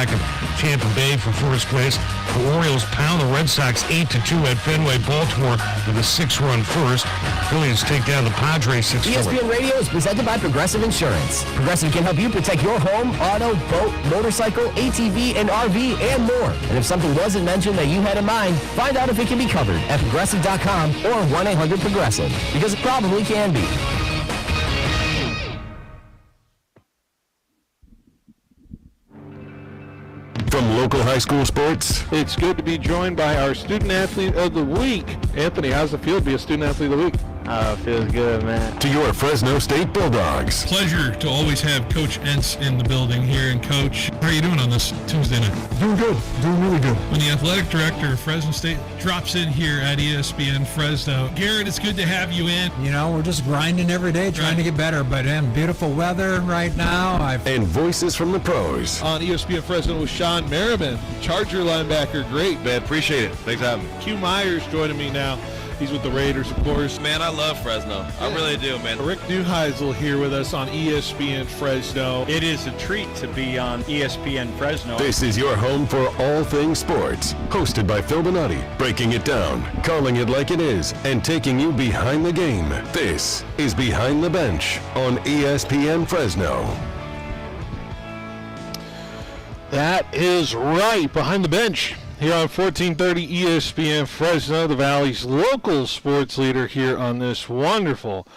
back of Tampa Bay for first place. The Orioles pound the Red Sox 8-2 at Fenway. Baltimore with a 6-run first. Phillies take down the Padres 6-4. ESPN Radio is presented by Progressive Insurance. Progressive can help you protect your home, auto, boat, motorcycle, ATV, and RV, and more. And if something wasn't mentioned that you had in mind, find out if it can be covered at Progressive.com or 1-800-PROGRESSIVE, because it probably can be. From local high school sports, it's good to be joined by our Student Athlete of the Week. Anthony, how's it feel to be a Student Athlete of the Week? Feels good, man. To your Fresno State Bulldogs. Pleasure to always have Coach Entz in the building here. And Coach, how are you doing on this Tuesday night? Doing good. Doing really good. When the athletic director of Fresno State drops in here at ESPN Fresno, Garrett, it's good to have you in. You know, we're just grinding every day, trying to get better. But beautiful weather right now. And voices from the pros. On ESPN Fresno with Sean Merriman, Charger linebacker. Great, man. Appreciate it. Thanks for having me. Q Myers joining me now. He's with the Raiders, of course. Man, I love Fresno. I really do, man. Rick Neuheisel here with us on ESPN Fresno. It is a treat to be on ESPN Fresno. This is your home for all things sports. Hosted by Phil Bonatti, breaking it down, calling it like it is, and taking you behind the game. This is Behind the Bench on ESPN Fresno. That is right, Behind the Bench. Here on 1430 ESPN Fresno, the Valley's local sports leader here on this wonderful,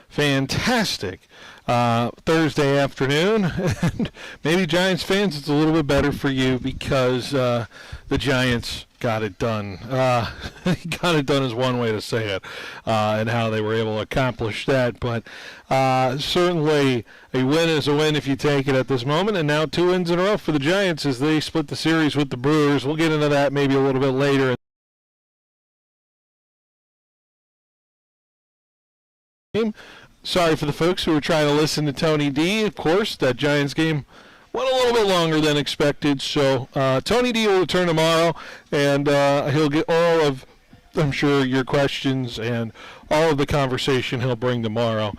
fantastic Thursday afternoon. And maybe Giants fans, it's a little bit better for you because the Giants got it done. Got it done is one way to say it, and how they were able to accomplish that. But certainly a win is a win if you take it at this moment. And now 2 wins in a row for the Giants as they split the series with the Brewers. We'll get into that maybe a little bit later. Sorry for the folks who were trying to listen to Tony D. Of course, that Giants game went a little bit longer than expected, so Tony D will return tomorrow, and he'll get all of, I'm sure, your questions and all of the conversation he'll bring tomorrow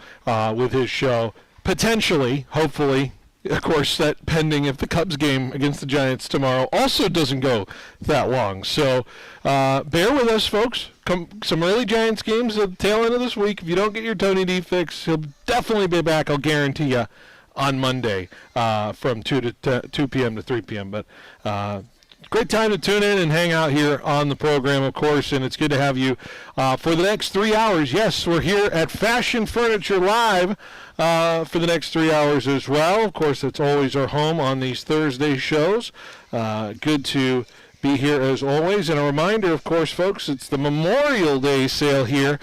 with his show. Potentially, hopefully, of course, that pending if the Cubs game against the Giants tomorrow also doesn't go that long. So bear with us, folks. Some early Giants games at the tail end of this week. If you don't get your Tony D fix, he'll definitely be back, I'll guarantee you, on Monday from 2 p.m. to 3 p.m. But great time to tune in and hang out here on the program, of course, and it's good to have you for the next 3 hours. Yes, we're here at Fashion Furniture Live for the next 3 hours as well. Of course, it's always our home on these Thursday shows. Good to be here as always. And a reminder, of course, folks, it's the Memorial Day sale here.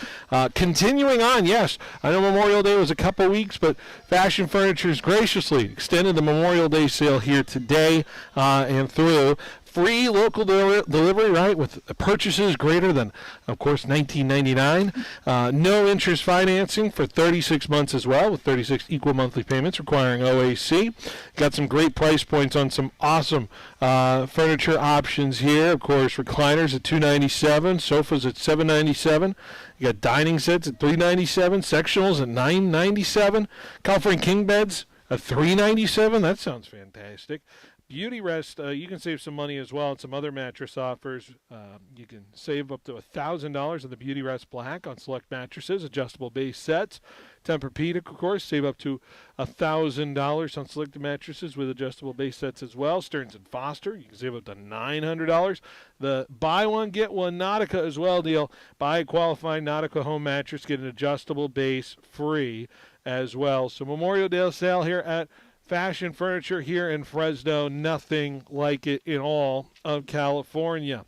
Continuing on, yes, I know Memorial Day was a couple weeks, but Fashion Furniture's graciously extended the Memorial Day sale here today and through. Free local delivery, right, with purchases greater than, of course, $19.99. No interest financing for 36 months as well, with 36 equal monthly payments requiring OAC. Got some great price points on some awesome furniture options here. Of course, recliners at $297, sofas at $797. You got dining sets at $397, sectionals at $997, California king beds at $397. That sounds fantastic. Beauty Rest, you can save some money as well on some other mattress offers. You can save up to $1,000 on the Beauty Rest Black on select mattresses, adjustable base sets. Tempur-Pedic, of course, save up to $1,000 on selected mattresses with adjustable base sets as well. Stearns & Foster, you can save up to $900. The buy one, get one Nautica as well deal. Buy a qualifying Nautica home mattress, get an adjustable base free as well. So Memorial Day sale here at Fashion Furniture here in Fresno, nothing like it in all of California.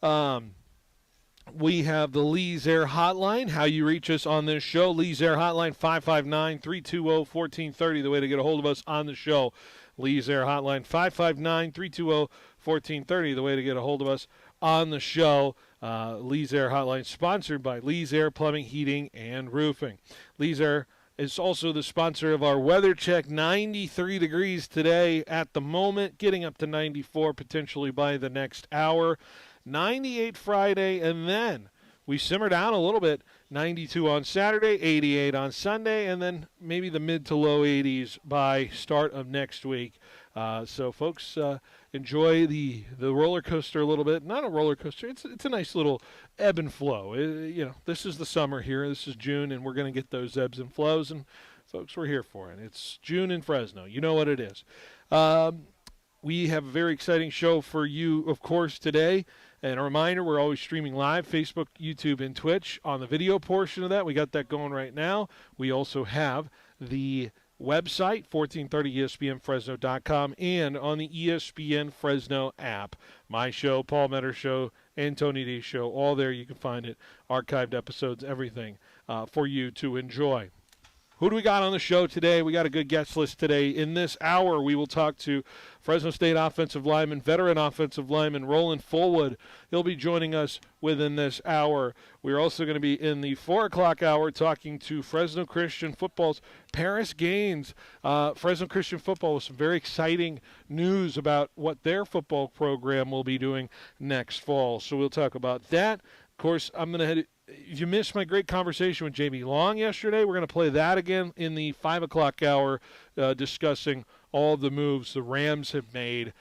We have the Lee's Air Hotline. How you reach us on this show, Lee's Air Hotline, 559-320-1430, the way to get a hold of us on the show. Lee's Air Hotline, 559-320-1430, the way to get a hold of us on the show. Lee's Air Hotline, sponsored by Lee's Air Plumbing, Heating, and Roofing. Lee's Air is also the sponsor of our weather check. 93 degrees today at the moment, getting up to 94 potentially by the next hour. 98 Friday, and then we simmer down a little bit. 92 on Saturday, 88 on Sunday, and then maybe the mid to low 80s by start of next week. So, folks, enjoy the roller coaster a little bit. Not a roller coaster. It's a nice little ebb and flow. This is the summer here. This is June, and we're going to get those ebbs and flows. And, folks, we're here for it. It's June in Fresno. You know what it is. We have a very exciting show for you, of course, today. And a reminder, we're always streaming live, Facebook, YouTube, and Twitch. On the video portion of that, we got that going right now. We also have the website, 1430ESPNFresno.com, and on the ESPN Fresno app. My show, Paul Metter Show, and Tony D Show, all there. You can find it, archived episodes, everything for you to enjoy. Who do we got on the show today? We got a good guest list today. In this hour, we will talk to Fresno State offensive lineman, veteran offensive lineman, Roland Fullwood. He'll be joining us within this hour. We're also going to be in the 4 o'clock hour talking to Fresno Christian Football's Paris Gaines. Fresno Christian Football with some very exciting news about what their football program will be doing next fall. So we'll talk about that. Of course, I'm going to head. If you missed my great conversation with Jamie Long yesterday, we're going to play that again in the 5 o'clock hour, discussing all of the moves the Rams have made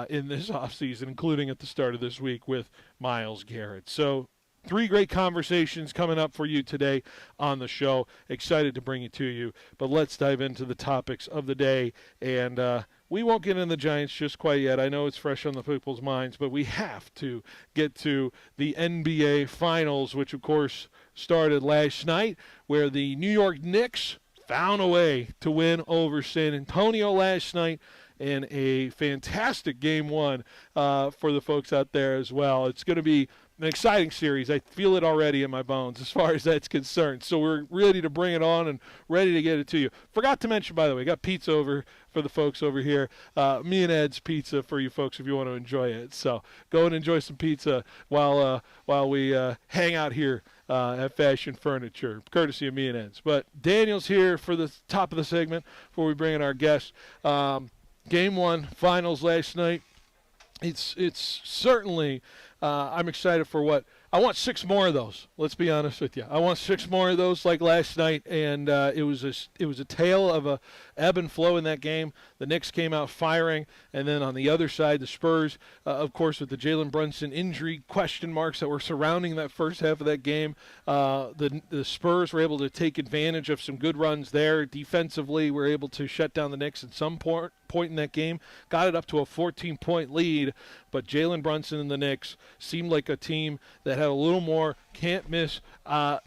in this offseason, including at the start of this week with Myles Garrett. So 3 great conversations coming up for you today on the show. Excited to bring it to you. But let's dive into the topics of the day. And we won't get into the Giants just quite yet. I know it's fresh on the people's minds, but we have to get to the NBA Finals, which, of course, started last night, where the New York Knicks found a way to win over San Antonio last night in a fantastic Game 1 for the folks out there as well. It's going to be an exciting series. I feel it already in my bones as far as that's concerned. So we're ready to bring it on and ready to get it to you. Forgot to mention, by the way, got pizza over for the folks over here. Me and Ed's Pizza for you folks if you want to enjoy it. So go and enjoy some pizza while we hang out here at Fashion Furniture, courtesy of me and Ed's. But Daniel's here for the top of the segment before we bring in our guest. Game 1, finals last night. It's certainly I'm excited for what I want 6 more of those. Let's be honest with you. I want 6 more of those like last night, and it was a tale of a ebb and flow in that game. The Knicks came out firing, and then on the other side, the Spurs, of course, with the Jalen Brunson injury question marks that were surrounding that first half of that game, the Spurs were able to take advantage of some good runs there. Defensively, were able to shut down the Knicks at some point in that game, got it up to a 14-point lead, but Jalen Brunson and the Knicks seemed like a team that had a little more can't miss,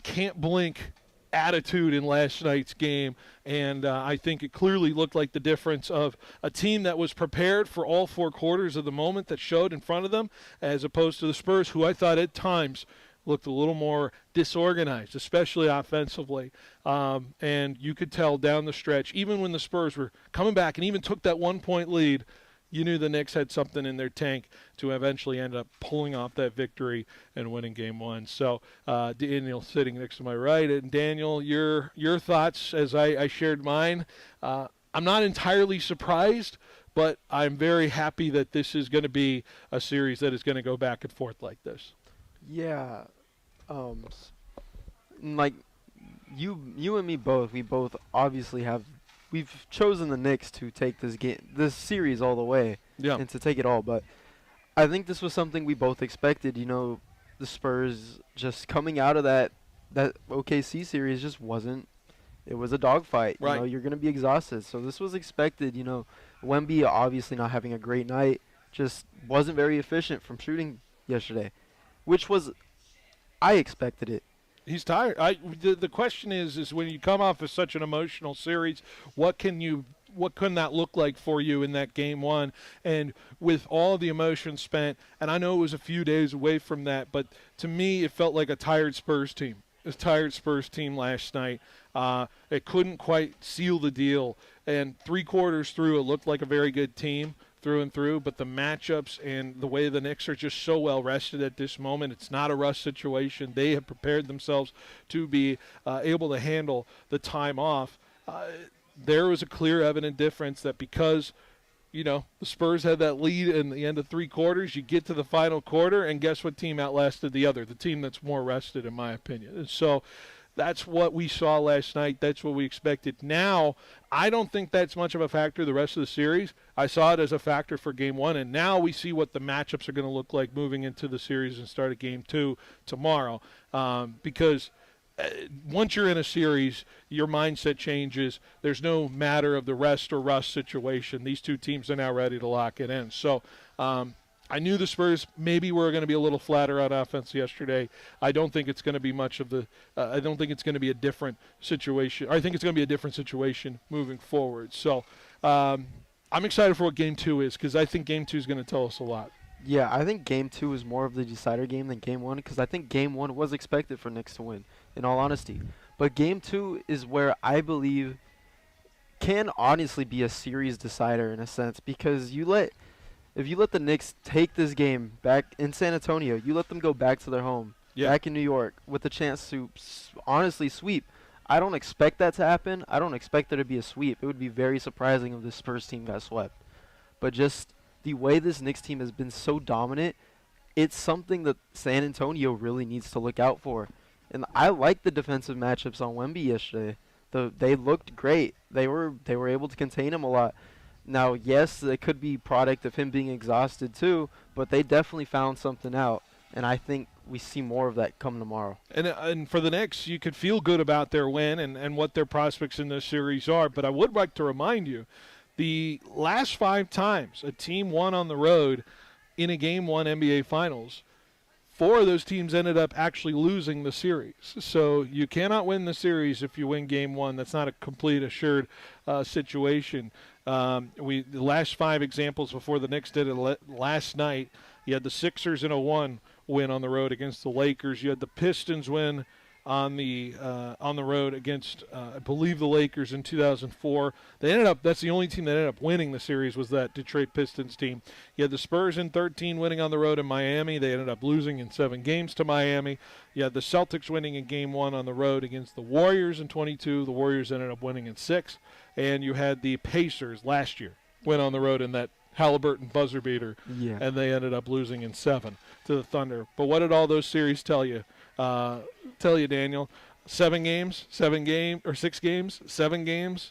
can't blink attitude in last night's game, and I think it clearly looked like the difference of a team that was prepared for all 4 quarters of the moment that showed in front of them, as opposed to the Spurs, who I thought at times looked a little more disorganized, especially offensively. And you could tell down the stretch, even when the Spurs were coming back and even took that 1-point lead, you knew the Knicks had something in their tank to eventually end up pulling off that victory and winning Game 1. So Daniel sitting next to my right. And Daniel, your thoughts as I shared mine. I'm not entirely surprised, but I'm very happy that this is going to be a series that is going to go back and forth like this. Yeah. Like you and me both, we both obviously we've chosen the Knicks to take this series all the way, and to take it all. But I think this was something we both expected. You know, the Spurs just coming out of that OKC series just wasn't. It was a dogfight. Right. You know, you're going to be exhausted. So this was expected. You know, Wemby obviously not having a great night, just wasn't very efficient from shooting yesterday, which was, I expected it. He's tired. The question is when you come off of such an emotional series, what can that look like for you in that Game 1? And with all the emotion spent, and I know it was a few days away from that, but to me it felt like a tired Spurs team. A tired Spurs team last night. It couldn't quite seal the deal. And 3 quarters through, it looked like a very good team through and through, but the matchups and the way the Knicks are just so well rested at this moment, it's not a rush situation. They have prepared themselves to be able to handle the time off. There was a clear, evident difference that because, you know, the Spurs had that lead in the end of 3 quarters, you get to the final quarter, and guess what team outlasted the other? The team that's more rested, in my opinion. And so That's what we saw last night. That's what we expected. Now, I don't think that's much of a factor the rest of the series. I saw it as a factor for Game 1, and now we see what the matchups are going to look like moving into the series and start at Game 2 tomorrow. Because once you're in a series, your mindset changes. There's no matter of the rest or rust situation. These two teams are now ready to lock it in. So, I knew the Spurs maybe were going to be a little flatter on offense yesterday. I don't think it's going to be much of the I don't think it's going to be a different situation. I think it's going to be a different situation moving forward. So I'm excited for what Game 2 is because I think Game 2 is going to tell us a lot. Yeah, I think Game 2 is more of the decider game than Game 1 because I think Game 1 was expected for Knicks to win, in all honesty. But Game 2 is where I believe can honestly be a series decider in a sense because if you let the Knicks take this game back in San Antonio, you let them go back to their home, back in New York, with a chance to honestly sweep. I don't expect that to happen. I don't expect there to be a sweep. It would be very surprising if this Spurs team got swept. But just the way this Knicks team has been so dominant, it's something that San Antonio really needs to look out for. And I like the defensive matchups on Wemby yesterday. They looked great. They were able to contain him a lot. Now, yes, it could be product of him being exhausted too, but they definitely found something out, and I think we see more of that come tomorrow. And for the Knicks, you could feel good about their win and what their prospects in this series are, but I would like to remind you, the last 5 times a team won on the road in a Game 1 NBA Finals, 4 of those teams ended up actually losing the series. So you cannot win the series if you win Game 1. That's not a complete assured situation. The last 5 examples before the Knicks did it last night, you had the Sixers in a 1 win on the road against the Lakers. You had the Pistons win on the road against I believe the Lakers in 2004. That's the only team that ended up winning the series was that Detroit Pistons team. You had the Spurs in 13 winning on the road in Miami. They ended up losing in 7 games to Miami. You had the Celtics winning in Game 1 on the road against the Warriors in 22. The Warriors ended up winning in 6. And you had the Pacers last year win on the road in that Halliburton buzzer beater, and they ended up losing in 7 to the Thunder. But what did all those series tell you? Daniel? 6 games, 7 games,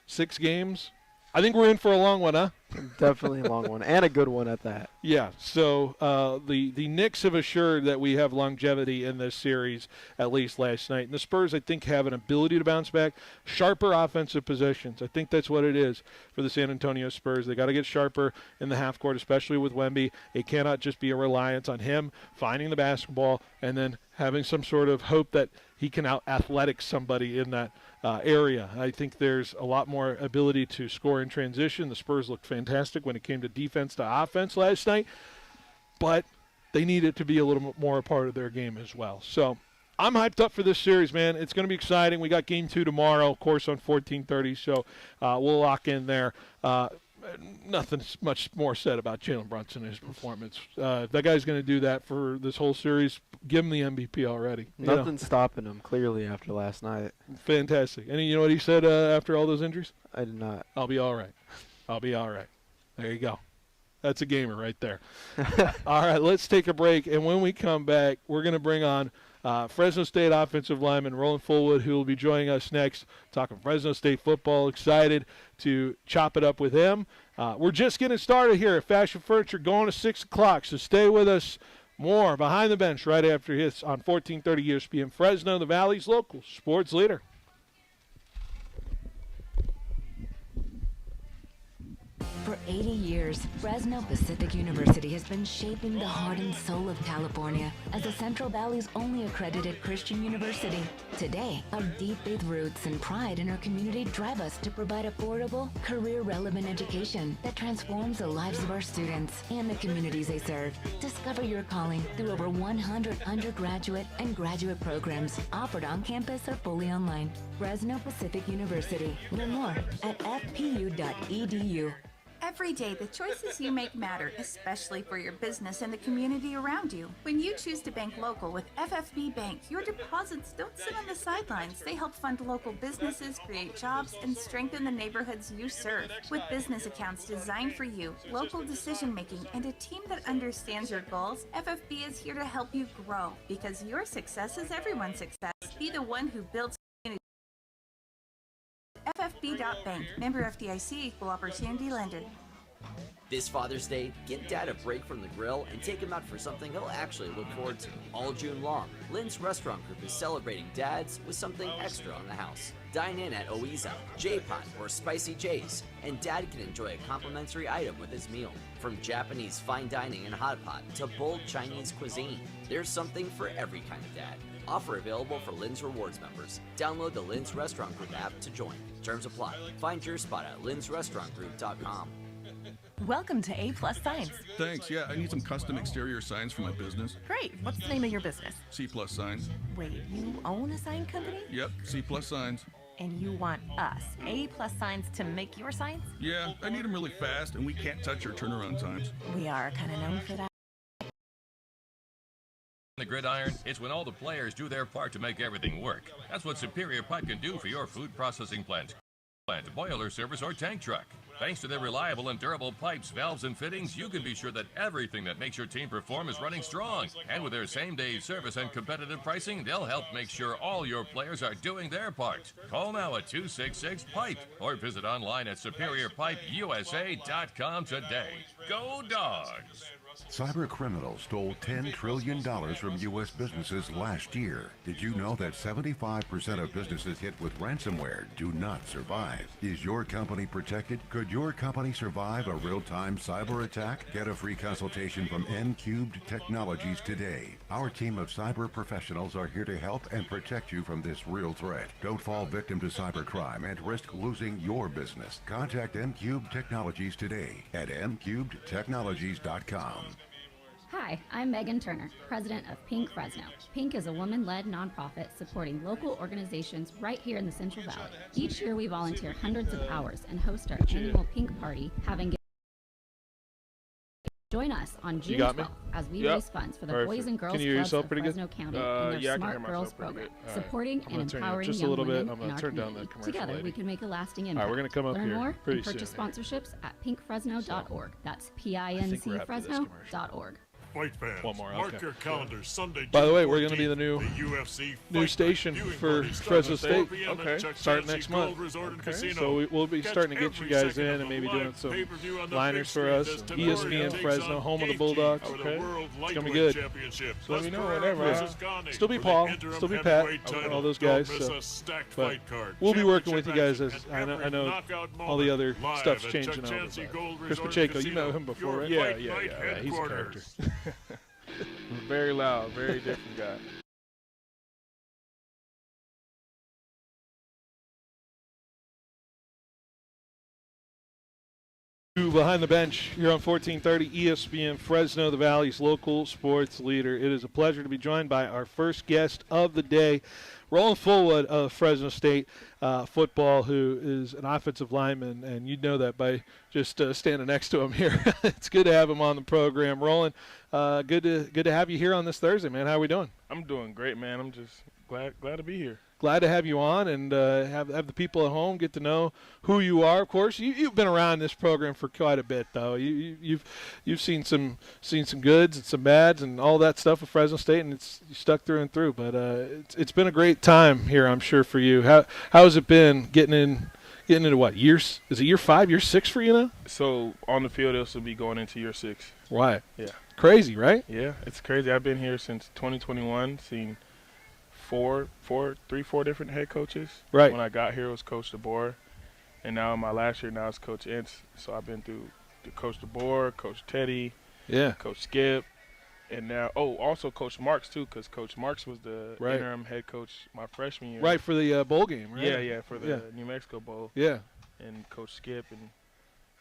6 games. I think we're in for a long one, huh? Definitely a long one, and a good one at that. Yeah, so the Knicks have assured that we have longevity in this series, at least last night. And the Spurs, I think, have an ability to bounce back. Sharper offensive possessions. I think that's what it is for the San Antonio Spurs. They got to get sharper in the half court, especially with Wemby. It cannot just be a reliance on him finding the basketball and then having some sort of hope that he can out-athletic somebody in that area. I think there's a lot more ability to score in transition. The Spurs looked fantastic when it came to defense to offense last night, but they need it to be a little more a part of their game as well. So I'm hyped up for this series, man. It's going to be exciting. We got Game 2 tomorrow, of course, on 14:30, so we'll lock in there. Nothing much more said about Jalen Brunson and his performance. If that guy's going to do that for this whole series, give him the MVP already. Nothing's stopping him, clearly, after last night. Fantastic. And you know what he said after all those injuries? I did not. I'll be all right. I'll be all right. There you go. That's a gamer right there. All right, let's take a break. And when we come back, we're going to bring on Fresno State offensive lineman Roland Fullwood, who will be joining us next, talking Fresno State football. Excited to chop it up with him. We're just getting started here at Fashion Furniture, going to 6 o'clock, so stay with us. More Behind the Bench right after this on 1430 ESPN Fresno, the Valley's local sports leader. For 80 years, Fresno Pacific University has been shaping the heart and soul of California as the Central Valley's only accredited Christian university. Today, our deep faith roots and pride in our community drive us to provide affordable, career-relevant education that transforms the lives of our students and the communities they serve. Discover your calling through over 100 undergraduate and graduate programs offered on campus or fully online. Fresno Pacific University. Learn more at fpu.edu. Every day, the choices you make matter, especially for your business and the community around you. When you choose to bank local with FFB Bank, your deposits don't sit on the sidelines. They help fund local businesses, create jobs, and strengthen the neighborhoods you serve. With business accounts designed for you, local decision-making, and a team that understands your goals, FFB is here to help you grow. Because your success is everyone's success. Be the one who builds ffb.bank. Member FDIC, equal opportunity lender. This Father's Day, get Dad a break from the grill and take him out for something he'll actually look forward to. All June long, Lynn's Restaurant Group is celebrating dads with something extra on the house. Dine in at Oiza, J-Pot, or Spicy J's, and Dad can enjoy a complimentary item with his meal. From Japanese fine dining and hot pot to bold Chinese cuisine, there's something for every kind of dad. Offer available for Lynn's Rewards members. Download the Lynn's Restaurant Group app to join. Terms apply. Find your spot at lynsrestaurantgroup.com. Welcome to A+ Signs. Thanks. Yeah, I need some custom exterior signs for my business. Great. What's the name of your business? C+ Signs. Wait, you own a sign company? Yep, C+ Signs. And you want us, A+ Signs, to make your signs? Yeah, I need them really fast, and we can't touch our turnaround times. We are kind of known for that. The gridiron, it's when all the players do their part to make everything work. That's what Superior Pipe can do for your food processing plant, boiler service, or tank truck. Thanks to their reliable and durable pipes, valves, and fittings, you can be sure that everything that makes your team perform is running strong. And with their same-day service and competitive pricing, they'll help make sure all your players are doing their part. Call now at 266-PIPE or visit online at SuperiorPipeUSA.com today. Go Dogs! Cyber criminals stole $10 trillion from U.S. businesses last year. Did you know that 75% of businesses hit with ransomware do not survive? Is your company protected? Could your company survive a real-time cyber attack? Get a free consultation from N-Cubed Technologies today. Our team of cyber professionals are here to help and protect you from this real threat. Don't fall victim to cybercrime and risk losing your business. Contact N-Cubed Technologies today at ncubedtechnologies.com. Hi, I'm Megan Turner, president of Pink Fresno. Pink is a woman-led nonprofit supporting local organizations right here in the Central Valley. Each year we volunteer hundreds of hours and host our annual Pink Party, having join us on June 12th as we raise funds for the Boys and Girls Clubs of Fresno County and their Smart Girls program, supporting and empowering young women in our community. Together, we can make a lasting impact. We're going to come up Learn here more pretty and purchase soon. sponsorships at pinkfresno.org. That's pincfresno.org. Fight fans, mark your calendars Sunday. By the way, June we're going to be 14th, the UFC new station for Fresno State. Okay. Starting next month. So we'll be starting to get you guys in and maybe doing some liners for us. ESPN Fresno, home of the Bulldogs. Okay. It's going to be good. So let me know whenever. Still be Paul, still be Pat, all those guys. So. But we'll be working with you guys as I know all the other stuff's changing over. Chris Pacheco, you know him before, right? Yeah, he's a character. Very loud, very different guy. Behind the Bench here on 1430 ESPN Fresno, the Valley's local sports leader. It is a pleasure to be joined by our first guest of the day, Roland Fullwood of Fresno State football, who is an offensive lineman, and you'd know that by just standing next to him here. It's good to have him on the program. Roland, good to have you here on this Thursday, man. How are we doing? I'm doing great, man. I'm just glad to be here. Glad to have you on and have the people at home get to know who you are. Of course, you've been around this program for quite a bit, though. You've seen some goods and some bads and all that stuff with Fresno State, and you stuck through and through. But it's been a great time here, I'm sure, for you. How has it been getting into what years? Is it year 5, year 6 for you now? So on the field, this will be going into year 6. Right. Yeah. Crazy, right? Yeah, it's crazy. I've been here since 2021, seen four different head coaches. Right. When I got here, it was Coach DeBoer, and now my last year now it's Coach Ince. So I've been through Coach DeBoer, Coach Teddy, Coach Skip, and now also Coach Marks too, because Coach Marks was the interim head coach my freshman year. Right, for the bowl game, right? Yeah, for the New Mexico Bowl. Yeah. And Coach Skip and.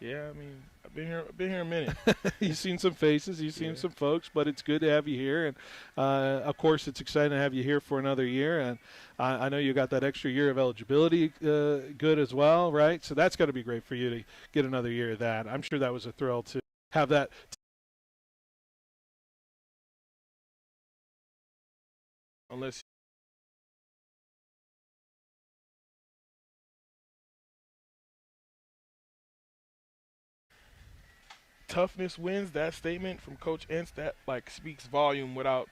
Yeah, I mean, I've been here a minute. You've seen some faces, you've seen some folks, but it's good to have you here. And, of course, it's exciting to have you here for another year. And I know you got that extra year of eligibility good as well, right? So that's got to be great for you to get another year of that. I'm sure that was a thrill to have that. Unless toughness wins, that statement from Coach Ince, that speaks volume without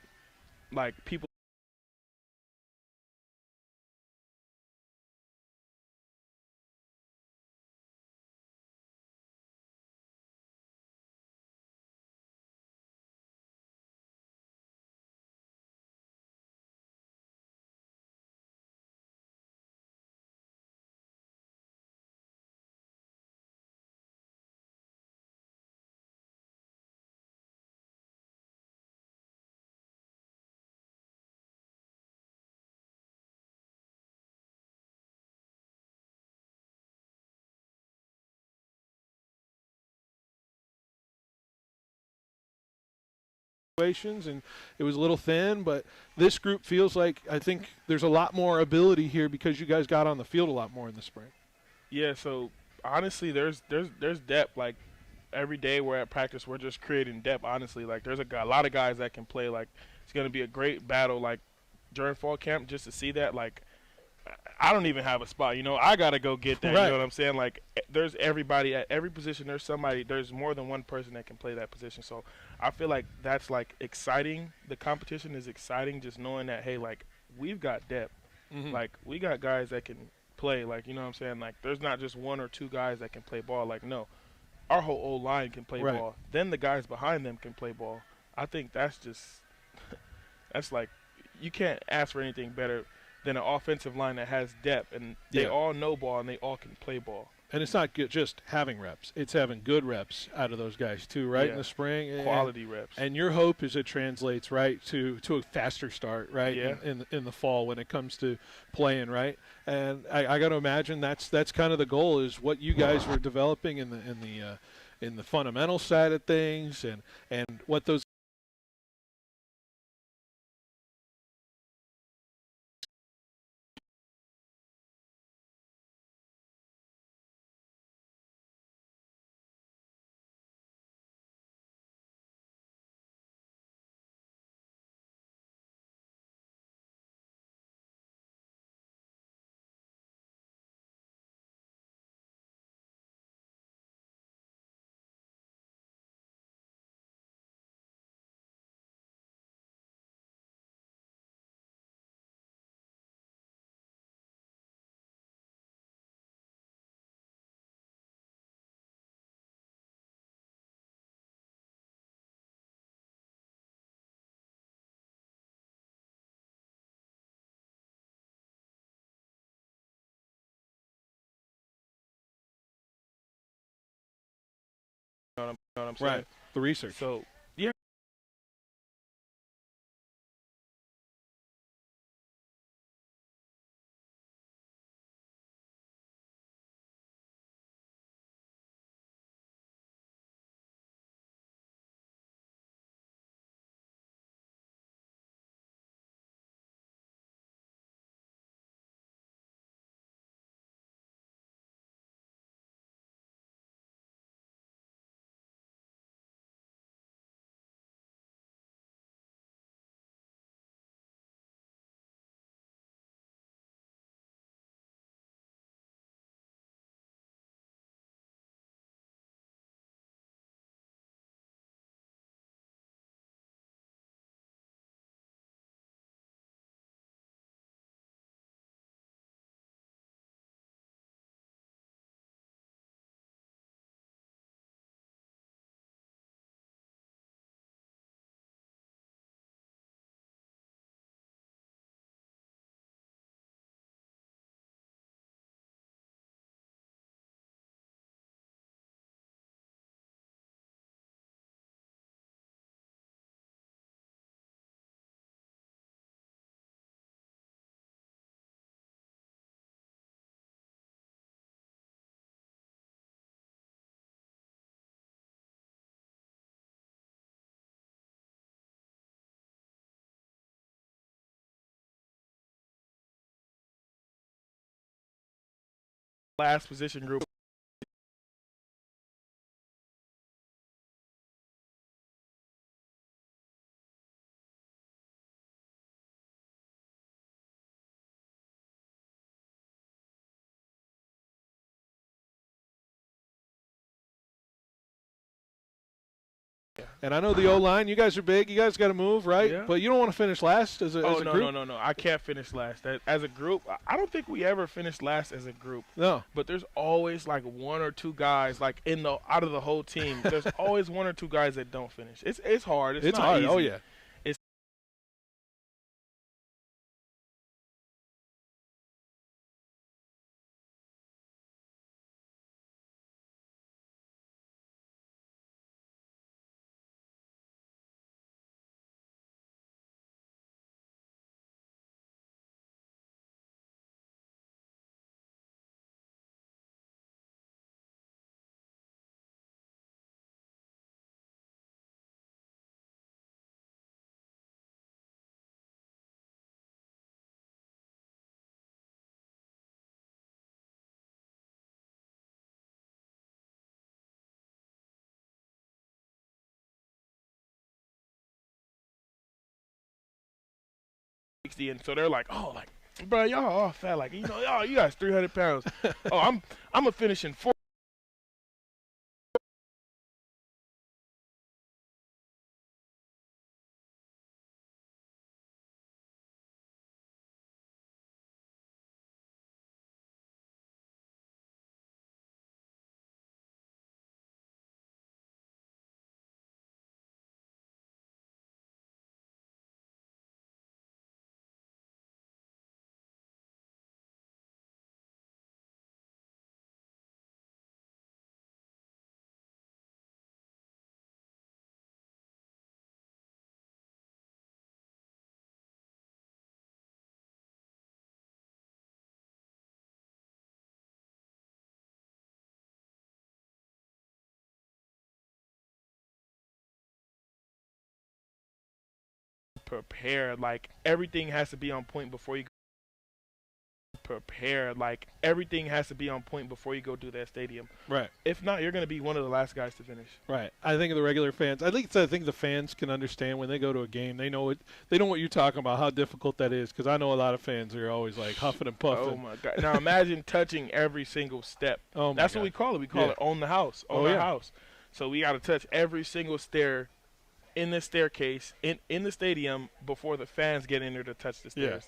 people situations, and it was a little thin, but this group feels like I think there's a lot more ability here because you guys got on the field a lot more in the spring. Yeah, so honestly, there's depth. Like every day we're at practice, we're just creating depth. Honestly, like there's a lot of guys that can play. Like it's gonna be a great battle. Like during fall camp, just to see that. Like I don't even have a spot. You know, I gotta go get that. Right. You know what I'm saying? Like there's everybody at every position. There's somebody. There's more than one person that can play that position. So I feel like that's like exciting. The competition is exciting. Just knowing that hey, like we've got depth. Like we got guys that can play. Like you know what I'm saying? Like there's not just one or two guys that can play ball. Like no, our whole old line can play Right. ball. Then the guys behind them can play ball. I think that's just that's like you can't ask for anything better than an offensive line that has depth and they Yeah. all know ball and they all can play ball. And it's not just having reps; it's having good reps out of those guys too, right? Yeah. In the spring, Quality reps. And your hope is it translates right to a faster start, right? Yeah. In the fall when it comes to playing, right? And I got to imagine that's kind of the goal is what you guys were developing in the fundamental side of things and what those. You know what I'm saying? Right. The research. So yeah. Last position group. And I know the O-line, you guys are big. You guys got to move, right? Yeah. But you don't want to finish last as a group? No. I can't finish last. As a group, I don't think we ever finished last as a group. No. But there's always like one or two guys like out of the whole team. There's always one or two guys that don't finish. It's hard. It's not hard. easy. Oh, yeah. 60, and so they're like, oh, like, bro, y'all all fat, like, you know, y'all, you guys 300 pounds. Oh, I'm gonna finish in 4. Prepared, like everything has to be on point before you prepare, like everything has to be on point before you go do that stadium. Right. If not, you're going to be one of the last guys to finish. Right. I think the regular fans, I think the fans can understand when they go to a game. They know what you're talking about, how difficult that is, because I know a lot of fans are always like huffing and puffing. Oh my God! Now imagine touching every single step. Oh my That's God. what we call it. We call it own the house, own the house. So we got to touch every single stair in the staircase in the stadium before the fans get in there to touch the stairs.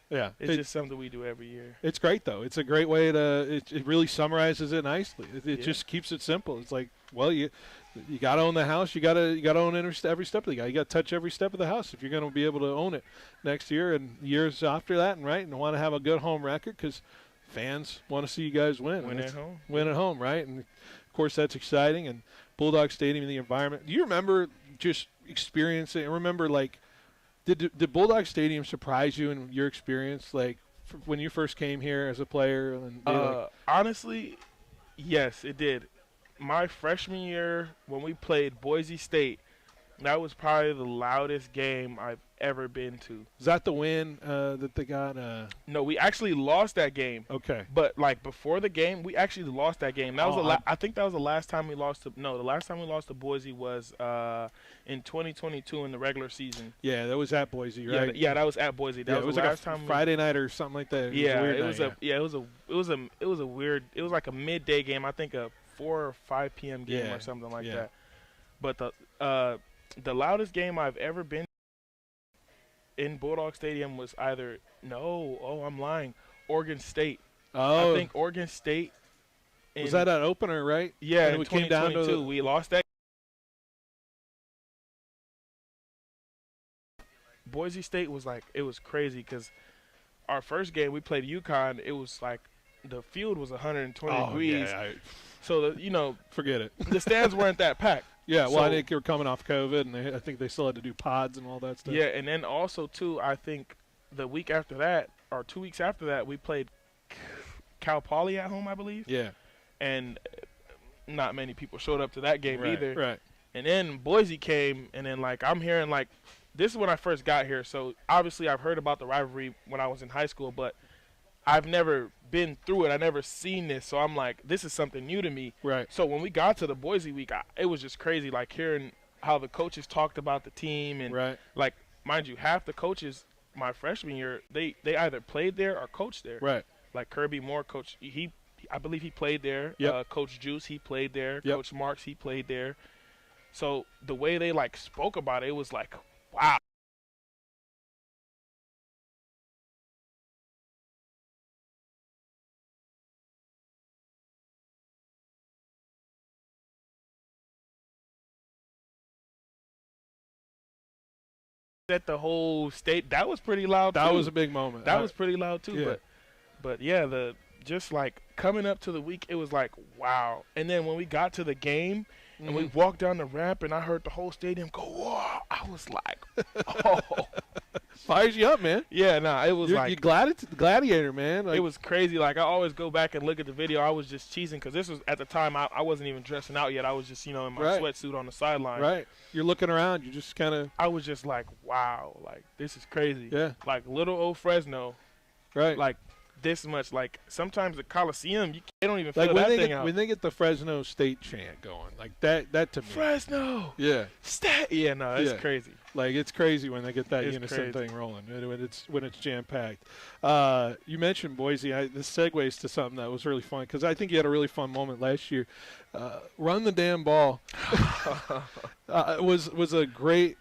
Yeah. It's just something we do every year. It's great, though. It's a great way to it really summarizes it nicely. It just keeps it simple. It's like, well, you got to own the house. You got to own every step of the guy. You got to touch every step of the house if you're going to be able to own it next year and years after that, and want to have a good home record, because fans want to see you guys win. Win at home. Win at home, right? And of course that's exciting. And Bulldog Stadium, the environment. Do you remember just experiencing? Remember, like, did Bulldog Stadium surprise you in your experience, like when you first came here as a player? And honestly, yes, it did. My freshman year, when we played Boise State, that was probably the loudest game I've ever been to. Is that the win that they got? No, we actually lost that game. Okay. But like before the game, we actually lost that game. That was I think that was the last time we lost to. No, the last time we lost to Boise was in 2022 in the regular season. Yeah, that was at Boise, right? Yeah, that was at Boise. That was the like last time. Friday night or something like that. It was a weird. It was like a midday game. I think a 4 or 5 p.m. game or something like that. But the loudest game I've ever been in Bulldog Stadium was I'm lying, Oregon State. Oh. I think Oregon State. Was that an opener, right? Yeah, and in 2022. We lost that. Boise State was like, it was crazy because our first game we played UConn. It was like the field was 120 degrees. Yeah, so forget it. The stands weren't that packed. Yeah, well, I think they were coming off COVID, and I think they still had to do pods and all that stuff. Yeah, and then also, too, I think the week after that, or 2 weeks after that, we played Cal Poly at home, I believe. Yeah. And not many people showed up to that game either. Right. And then Boise came, and then, like, I'm hearing, like, this is when I first got here, so obviously I've heard about the rivalry when I was in high school, but I've never been through it. I never seen this, so I'm like, this is something new to me. Right. So when we got to the Boise week, it was just crazy, like hearing how the coaches talked about the team, and like, mind you, half the coaches my freshman year, they either played there or coached there. Right. Like Kirby Moore, coach, I believe he played there. Yep. Coach Juice, he played there. Yep. Coach Marks, he played there. So the way they like spoke about it, it was like, wow. At the whole state, that was pretty loud. That too. was a big moment. That was pretty loud too. Yeah. But yeah, just like coming up to the week, it was like wow. And then when we got to the game and we walked down the ramp and I heard the whole stadium go whoa, I was like, oh, fires you up, man. Yeah, it was like you gladiator, man. Like, it was crazy. Like I always go back and look at the video. I was just cheesing because this was at the time I wasn't even dressing out yet. I was just in my sweatsuit on the sideline. Right. You're looking around. You just kind of. I was just like, wow, like this is crazy. Yeah. Like little old Fresno. Right. Like this much. Like sometimes the Coliseum, they don't even Like feel when that they thing get out. when they get the Fresno State chant going, like that to me. Fresno. Yeah. Yeah, no, it's Yeah. crazy. Like it's crazy when they get that It's unison crazy. thing rolling when it's jam packed. You mentioned Boise. This segues to something that was really fun because I think you had a really fun moment last year. Run the damn ball. Was a great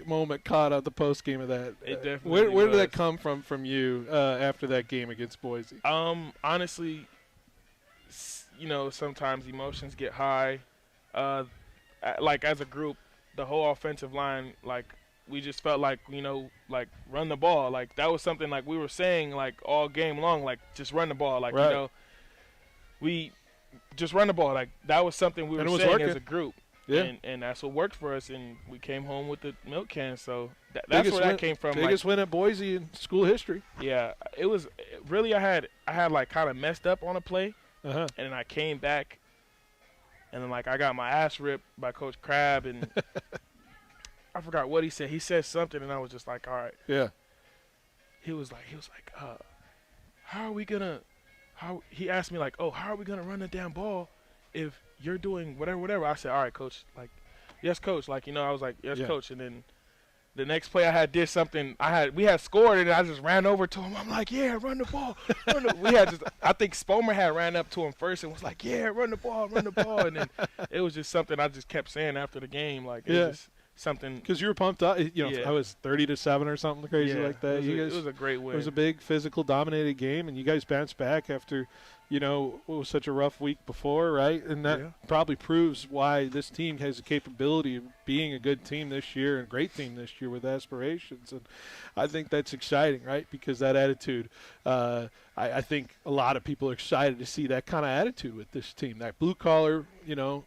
moment caught at the post game of that. It definitely Where did that was. come from you after that game against Boise? Honestly, sometimes emotions get high. Like as a group, the whole offensive line, like we just felt like like run the ball. Like that was something like we were saying like all game long, like just run the ball. Like Right. we just run the ball. Like that was something we And were it was saying working. as a group. Yeah. And that's what worked for us, and we came home with the milk can. So that's Biggest where win- that came from. Biggest win at Boise in school history. Yeah, it was really. I had like kind of messed up on a play, Uh-huh. and then I came back, and then like I got my ass ripped by Coach Crab, and I forgot what he said. He said something, and I was just like, all right. Yeah. He was like, how are we gonna? He asked me like, oh, how are we gonna run the damn ball if you're doing whatever? I said, all right, coach. Like, yes, coach. Like, I was like, yes, Yeah. coach. And then the next play I did something. We had scored, and I just ran over to him. I'm like, yeah, run the ball. I think Spomer had ran up to him first and was like, yeah, run the ball. And then it was just something I just kept saying after the game. Like, it was just something. Because you were pumped up. Yeah. I was 30-7 or something crazy Yeah, like that. it was a great win. It was a big physical dominated game, and you guys bounced back after, what was such a rough week before, right? And that probably proves why this team has the capability of being a good team this year and a great team this year with aspirations. And I think that's exciting, right? Because that attitude, I think a lot of people are excited to see that kind of attitude with this team, that blue-collar,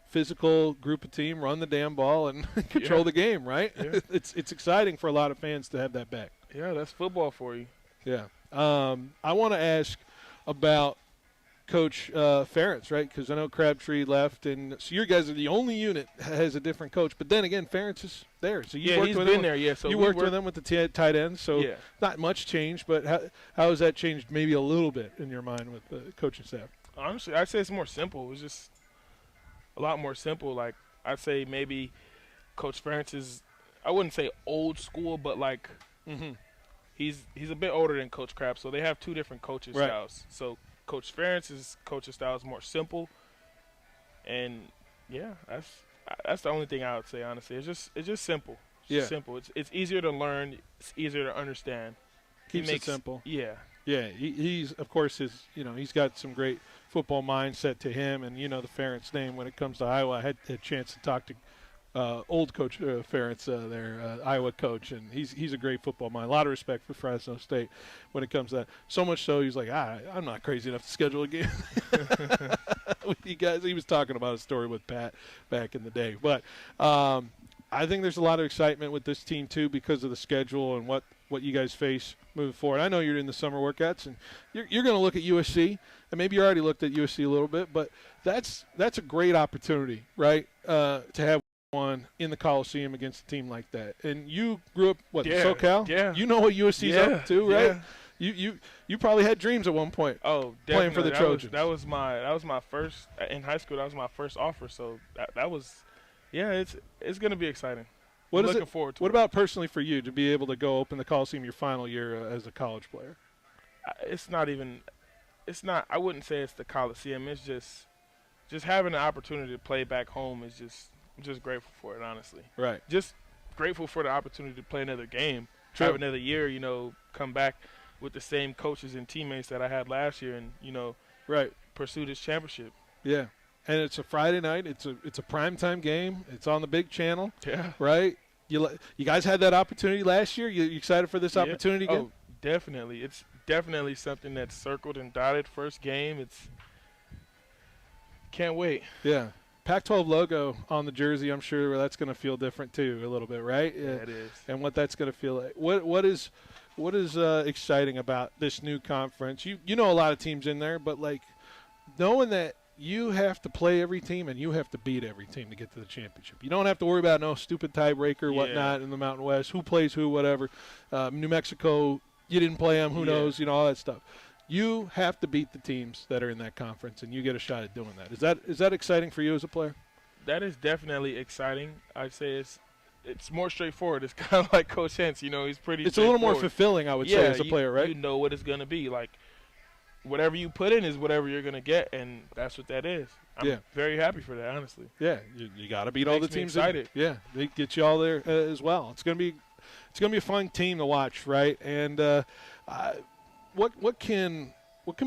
physical group of team, run the damn ball and control the game, right? Yeah. It's exciting for a lot of fans to have that back. Yeah, that's football for you. Yeah. I want to ask about Coach Ferentz, right? Because I know Crabtree left, and so you guys are the only unit that has a different coach. But then again, Ferentz is there, so you worked he's with been him. there. Yeah, so you we worked with him with the tight end, so Yeah. not much change. But how has that changed? Maybe a little bit in your mind with the coaching staff. Honestly, I'd say it's more simple. It's just a lot more simple. Like, I'd say maybe Coach Ferentz is, I wouldn't say old school, but like he's a bit older than Coach Crab, so they have two different coaching Right. styles. So Coach Ferentz's coaching style is more simple, and yeah, that's the only thing I would say. Honestly, it's just simple. It's just simple. It's easier to learn. It's easier to understand. Keeps it simple. Yeah. Yeah, he's of course he's got some great football mindset to him, and the Ferentz name when it comes to Iowa. I had a chance to talk to old Coach Ferentz, their Iowa coach, and he's a great football mind. A lot of respect for Fresno State when it comes to that. So much so he's like, I'm not crazy enough to schedule a game with you guys. He was talking about a story with Pat back in the day, but I think there's a lot of excitement with this team too because of the schedule and what you guys face moving forward. I know you're in the summer workouts, and you're going to look at USC, and maybe you already looked at USC a little bit, but that's a great opportunity, right, to have one in the Coliseum against a team like that. And you grew up, in SoCal? Yeah. You know what USC's up to, right? Yeah. You probably had dreams at one point. Oh, definitely. Playing for the Trojans. That was my first in high school. That was my first offer. So that was, it's going to be exciting. I'm looking forward to it. What about personally for you to be able to go open the Coliseum your final year as a college player? It's not. I wouldn't say it's the Coliseum. It's just having the opportunity to play back home is just. I'm just grateful for it, honestly. Right. Just grateful for the opportunity to play another game, True. have another year. Come back with the same coaches and teammates that I had last year, and right, pursue this championship. Yeah. And it's a Friday night. It's a primetime game. It's on the big channel. Yeah. Right? You guys had that opportunity last year. You excited for this opportunity again? Oh, definitely. It's definitely something that's circled and dotted. First game. Can't wait. Yeah. Pac-12 logo on the jersey, I'm sure that's going to feel different too a little bit, right? Yeah, it is. And what that's going to feel like. What is exciting about this new conference? You know a lot of teams in there, but like knowing that you have to play every team and you have to beat every team to get to the championship. You don't have to worry about no stupid tiebreaker, whatnot in the Mountain West, who plays who, whatever. New Mexico, you didn't play them, who knows, all that stuff. You have to beat the teams that are in that conference, and you get a shot at doing that. Is that exciting for you as a player? That is definitely exciting. I'd say it's more straightforward. It's kind of like Coach Hentz. He's pretty. It's a little more fulfilling, I would say, as a player, right? You know what it's gonna be like. Whatever you put in is whatever you're gonna get, and that's what that is. I'm very happy for that, honestly. Yeah, you got to beat all the teams. Excited. They get you all there as well. It's gonna be a fun team to watch, right? And what can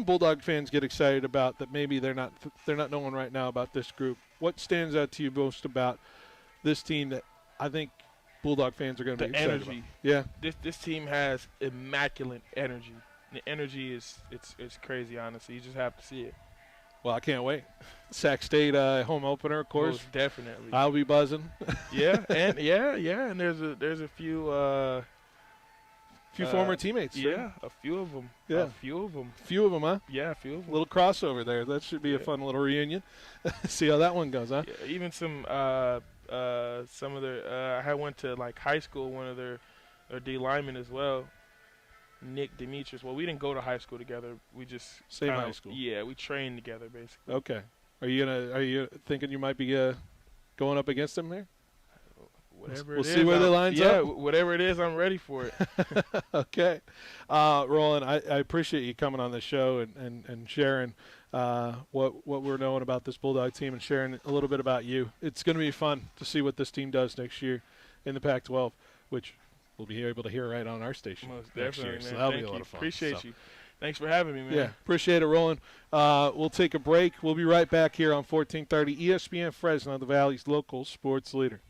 Bulldog fans get excited about that maybe they're not knowing right now about this group? What stands out to you most about this team that I think Bulldog fans are going to be excited about? The energy. Yeah. This team has immaculate energy. The energy is crazy, honestly. You just have to see it. Well, I can't wait. Sac State home opener, of course. Most definitely. I'll be buzzing. And there's a few former teammates. Yeah, a few of them. Yeah, a few of them. Few of them, huh? Yeah, a few of them. Little crossover there. That should be a fun little reunion. See how that one goes, huh? Yeah, even some of their. I went to like high school. One of their D linemen as well. Nick Demetrius. Well, we didn't go to high school together. We just same high school. Yeah, we trained together basically. Okay. Are you thinking you might be going up against them here? Whatever we'll see where the lines up. Yeah, whatever it is, I'm ready for it. Okay. Roland, I appreciate you coming on the show and sharing what we're knowing about this Bulldog team and sharing a little bit about you. It's going to be fun to see what this team does next year in the Pac-12, which we'll be able to hear right on our station. Most definitely, year, man. so that'll Thank be a lot you. of fun. Appreciate you. Thanks for having me, man. Yeah, appreciate it, Roland. We'll take a break. We'll be right back here on 1430 ESPN Fresno, the Valley's local sports leader.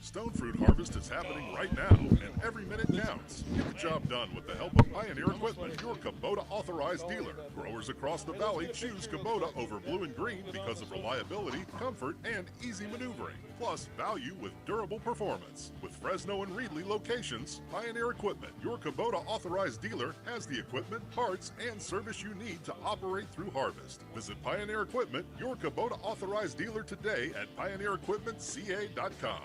Stone fruit harvest is happening right now, and every minute counts. Get the job done with the help of Pioneer Equipment, your Kubota authorized dealer. Growers across the valley choose Kubota over Blue and Green because of reliability, comfort, and easy maneuvering. Plus, value with durable performance. With Fresno and Reedley locations, Pioneer Equipment, your Kubota authorized dealer, has the equipment, parts, and service you need to operate through harvest. Visit Pioneer Equipment, your Kubota authorized dealer today at pioneerequipmentca.com.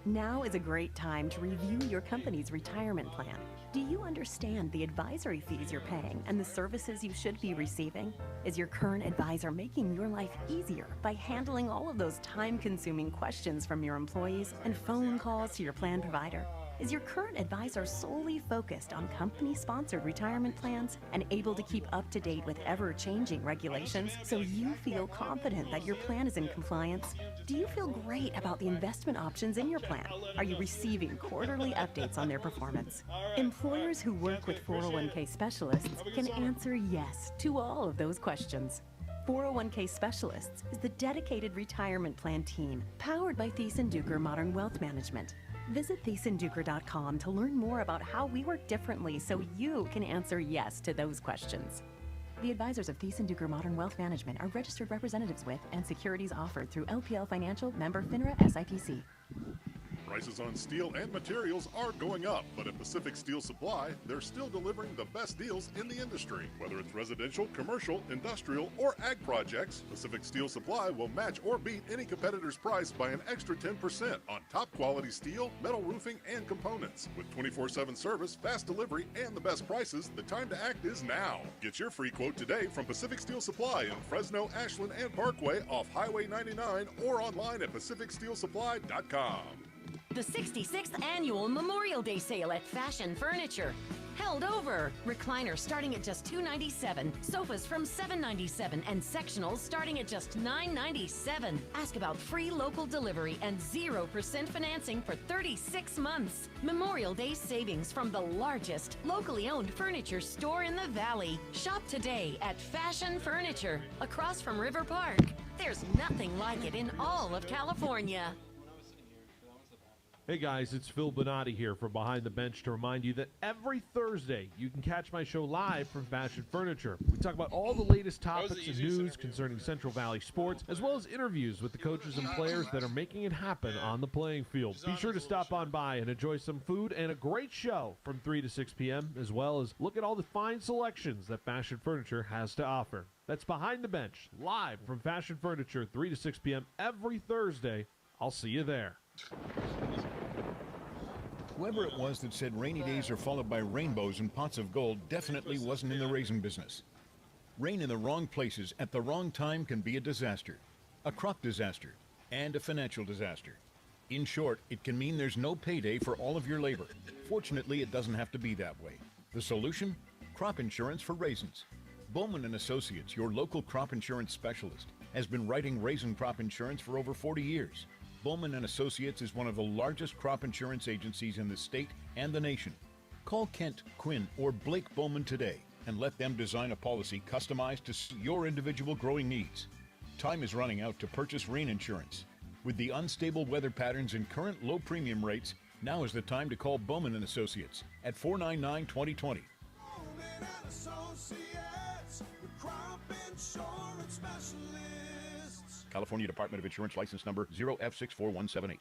Now is a great time to review your company's retirement plan. Do you understand the advisory fees you're paying and the services you should be receiving? Is your current advisor making your life easier by handling all of those time-consuming questions from your employees and phone calls to your plan provider? Is your current advisor solely focused on company-sponsored retirement plans and able to keep up to date with ever-changing regulations so you feel confident that your plan is in compliance? Do you feel great about the investment options in your plan? Are you receiving quarterly updates on their performance? Employers who work with 401k specialists can answer yes to all of those questions. 401k Specialists is the dedicated retirement plan team powered by Thiessen-Duker Modern Wealth Management. Visit thiessen-duker.com to learn more about how we work differently so you can answer yes to those questions. The advisors of Thiessen-Duker Modern Wealth Management are registered representatives with and securities offered through LPL Financial, member FINRA SIPC. Prices on steel and materials are going up, but at Pacific Steel Supply, they're still delivering the best deals in the industry. Whether it's residential, commercial, industrial, or ag projects, Pacific Steel Supply will match or beat any competitor's price by an extra 10% on top quality steel, metal roofing, and components. With 24/7 service, fast delivery, and the best prices, the time to act is now. Get your free quote today from Pacific Steel Supply in Fresno, Ashland, and Parkway off Highway 99 or online at pacificsteelsupply.com. The 66th Annual Memorial Day Sale at Fashion Furniture. Held over. Recliners starting at just $297, sofas from $797, and sectionals starting at just $997. Ask about free local delivery and 0% financing for 36 months. Memorial Day savings from the largest locally owned furniture store in the Valley. Shop today at Fashion Furniture, across from River Park. There's nothing like it in all of California. Hey guys, it's Phil Bonatti here from Behind the Bench to remind you that every Thursday you can catch my show live from Fashion Furniture. We talk about all the latest topics and news concerning Central Valley sports, as well as interviews with the coaches and players that are making it happen on the playing field. Be sure to stop on by and enjoy some food and a great show from 3 to 6 p.m., as well as look at all the fine selections that Fashion Furniture has to offer. That's Behind the Bench, live from Fashion Furniture, 3 to 6 p.m. every Thursday. I'll see you there. Whoever it was that said rainy days are followed by rainbows and pots of gold definitely wasn't in the raisin business. Rain in the wrong places at the wrong time can be a disaster, a crop disaster, and a financial disaster. In short, it can mean there's no payday for all of your labor. Fortunately, it doesn't have to be that way. The solution? Crop insurance for raisins. Bowman & Associates, your local crop insurance specialist, has been writing raisin crop insurance for over 40 years. Bowman & Associates is one of the largest crop insurance agencies in the state and the nation. Call Kent, Quinn, or Blake Bowman today and let them design a policy customized to suit your individual growing needs. Time is running out to purchase rain insurance. With the unstable weather patterns and current low premium rates, now is the time to call Bowman & Associates at 499-2020. California Department of Insurance license number 0F64178.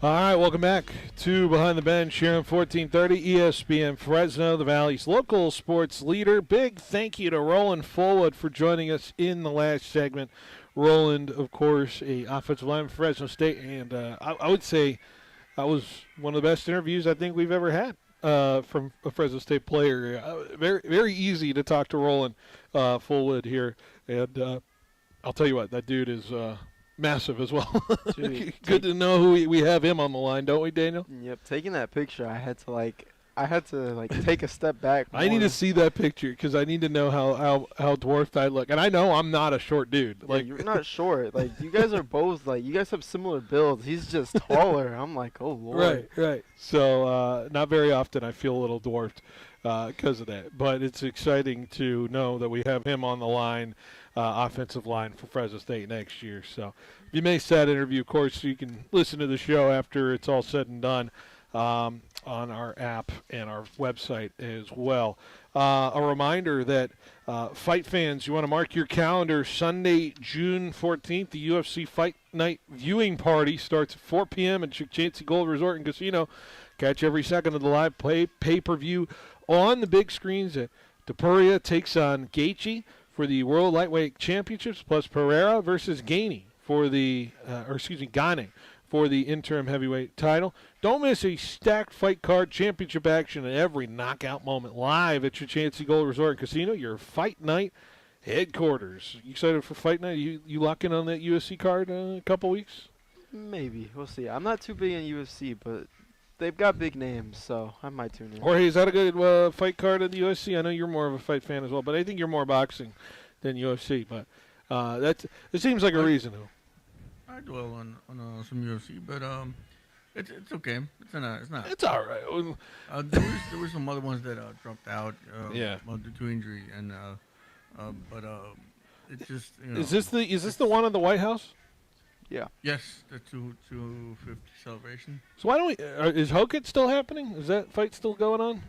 All right, welcome back to Behind the Bench here on 1430 ESPN Fresno, the Valley's local sports leader. Big thank you to Roland Fullwood for joining us in the last segment. Roland, of course, a offensive lineman for Fresno State, and I would say that was one of the best interviews I think we've ever had from a Fresno State player. Very, very easy to talk to Roland Fullwood here, and I'll tell you what, that dude is massive as well. Good to know who we have him on the line, don't we, Daniel? Yep. Taking that picture, I had to take a step back. I need to see that picture because I need to know how dwarfed I look. And I know I'm not a short dude. Yeah, like you're not short. Like you guys are both you guys have similar builds. He's just taller. I'm like, oh Lord. Right. So not very often I feel a little dwarfed because of that. But it's exciting to know that we have him on the line. Offensive line for Fresno State next year. So if you missed that interview, of course, you can listen to the show after it's all said and done on our app and our website as well. A reminder that fight fans, you want to mark your calendar, Sunday, June 14th, the UFC Fight Night viewing party starts at 4 p.m. at Chancey Gold Resort and Casino. Catch every second of the live pay-per-view on the big screens. Topuria takes on Gaethje for the World Lightweight Championships, plus Pereira versus Gane for Gane for the interim heavyweight title. Don't miss a stacked fight card, championship action, and every knockout moment live at your Chancey Gold Resort and Casino, your Fight Night headquarters. You excited for Fight Night? You lock in on that UFC card in a couple weeks? Maybe. We'll see. I'm not too big in UFC, but they've got big names, so I might tune in. Jorge, is that a good fight card at the UFC? I know you're more of a fight fan as well, but I think you're more boxing than UFC. But it seems like a reason. I dwell on some UFC, but it's okay. It's not. It's all right. There were some other ones that dropped out. Yeah. Due to injury, and but it just. Is this the one at the White House? Yeah. Yes, the 250 celebration. So why don't we? Is Hoket still happening? Is that fight still going on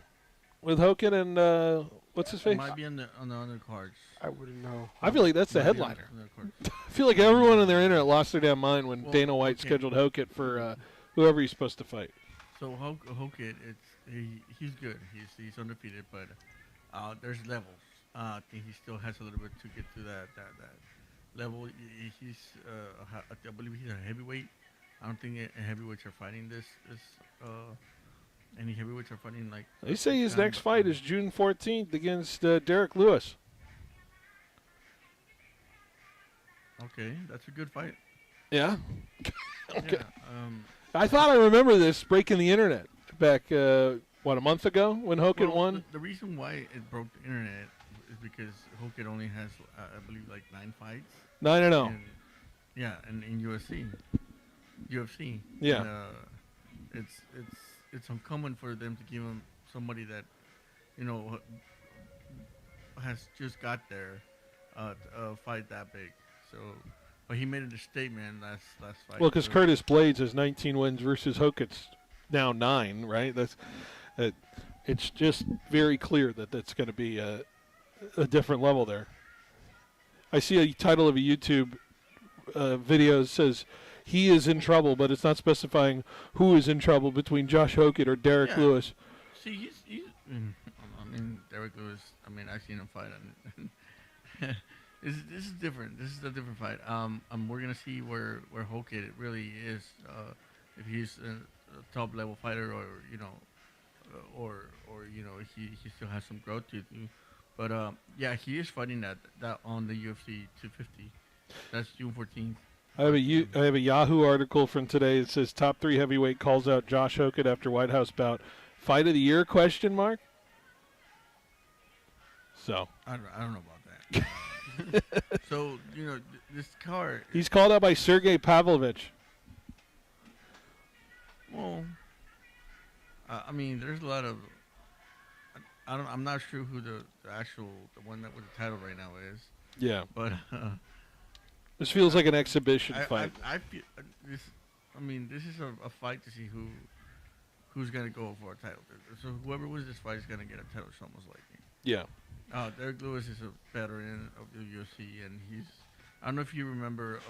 with Hoket and what's his face? It might be on the other cards. I wouldn't know. I feel like that's the headliner. I feel like everyone on their internet lost their damn mind when Dana White scheduled Hoket for whoever he's supposed to fight. So Hoket, he's good. He's undefeated, but there's levels. I think he still has a little bit to get to that level. He's I believe he's a heavyweight. I don't think heavyweights are fighting this any heavyweights are fighting like. They say his next fight is June 14th against Derek Lewis. Okay, that's a good fight. Yeah. Okay. Yeah, I thought I remember this breaking the internet back a month ago when Hoket won. The reason why it broke the internet is because Hoket only has I believe like 9 fights. 9-0. Yeah, and in UFC. Yeah. And, it's uncommon for them to give him somebody that, has just got there, fight that big. So, but he made a statement last fight. Well, because Curtis Blades has 19 wins versus Hoket's now 9, right? It's just very clear that that's going to be a different level there. I see a title of a YouTube video that says he is in trouble, but it's not specifying who is in trouble between Josh Hokett or Derek Lewis. See, he's I mean, Derek Lewis. I mean, I've seen him fight. This is different. This is a different fight. We're gonna see where Hokett really is. If he's a top level fighter, or or he still has some growth to do. But yeah, he is fighting that on the UFC 250. That's June 14th. I have a Yahoo article from today that says top 3 heavyweight calls out Josh Hokett after White House bout. Fight of the year? Question mark. So I don't know about that. So this card. He's called out by Sergey Pavlovich. Well, I mean, there's a lot of. I'm not sure who the one that with the title right now is. Yeah, but this feels like an exhibition fight. I feel this. I mean, this is a fight to see who's gonna go for a title. So whoever wins this fight is gonna get a title. It's almost like me. Yeah. Derek Lewis is a veteran of the UFC, and he's. I don't know if you remember.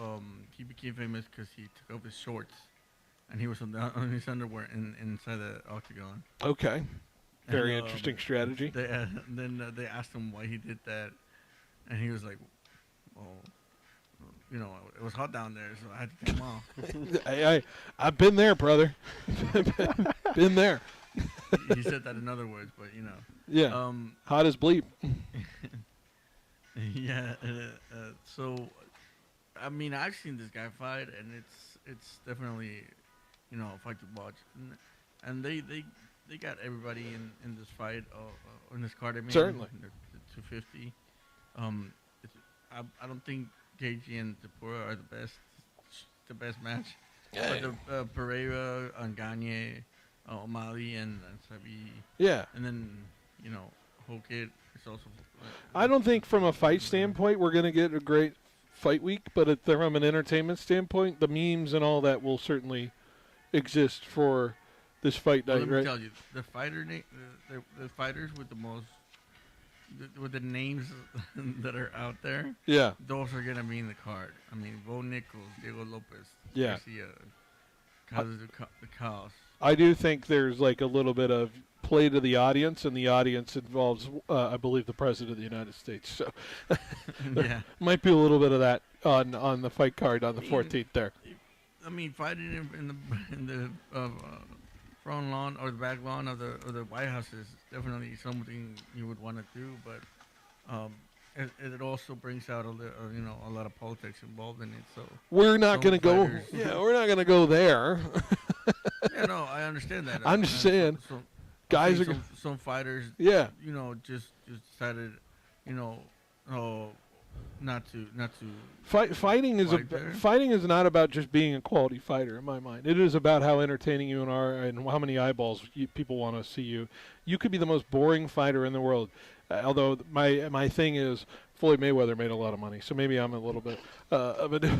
He became famous because he took off his shorts, and he was on his underwear inside the octagon. Okay. Very interesting strategy. Then they asked him why he did that, and he was like, "Well, it was hot down there, so I had to take them off." I've been there, brother. Been there. He said that in other words, but Yeah. Hot as bleep. Yeah. So, I mean, I've seen this guy fight, and it's definitely, a fight to watch, and they got everybody in this fight, in this card. I mean, certainly. The 250. I don't think KG and Tapura are the best match. Yeah. But the Pereira and Gagne, O'Malley and Sabi. Yeah. And then Hokett is also. I don't think from a fight standpoint we're going to get a great fight week, but from an entertainment standpoint, the memes and all that will certainly exist for this fight night, Let me right? tell you, the fighters with the most, with the names that are out there, yeah, those are gonna be in the card. I mean, Bo Nichols, Diego Lopez, yeah, Garcia, the Chaos. I do think there's like a little bit of play to the audience, and the audience involves, I believe, the President of the United States. So yeah, might be a little bit of that on the fight card on the 14th there. I mean, fighting in the front lawn or the back lawn of the White House is definitely something you would want to do, but it also brings out a lot of politics involved in it. So we're not going to go. Yeah, we're not going to go there. Yeah, no, I understand that. I'm just saying, guys are some fighters. Yeah, just decided, not to fighting is not about just being a quality fighter in my mind. It is about how entertaining you are and how many eyeballs people want to see you. You could be the most boring fighter in the world. Although my thing is Floyd Mayweather made a lot of money, so maybe I'm a little bit of a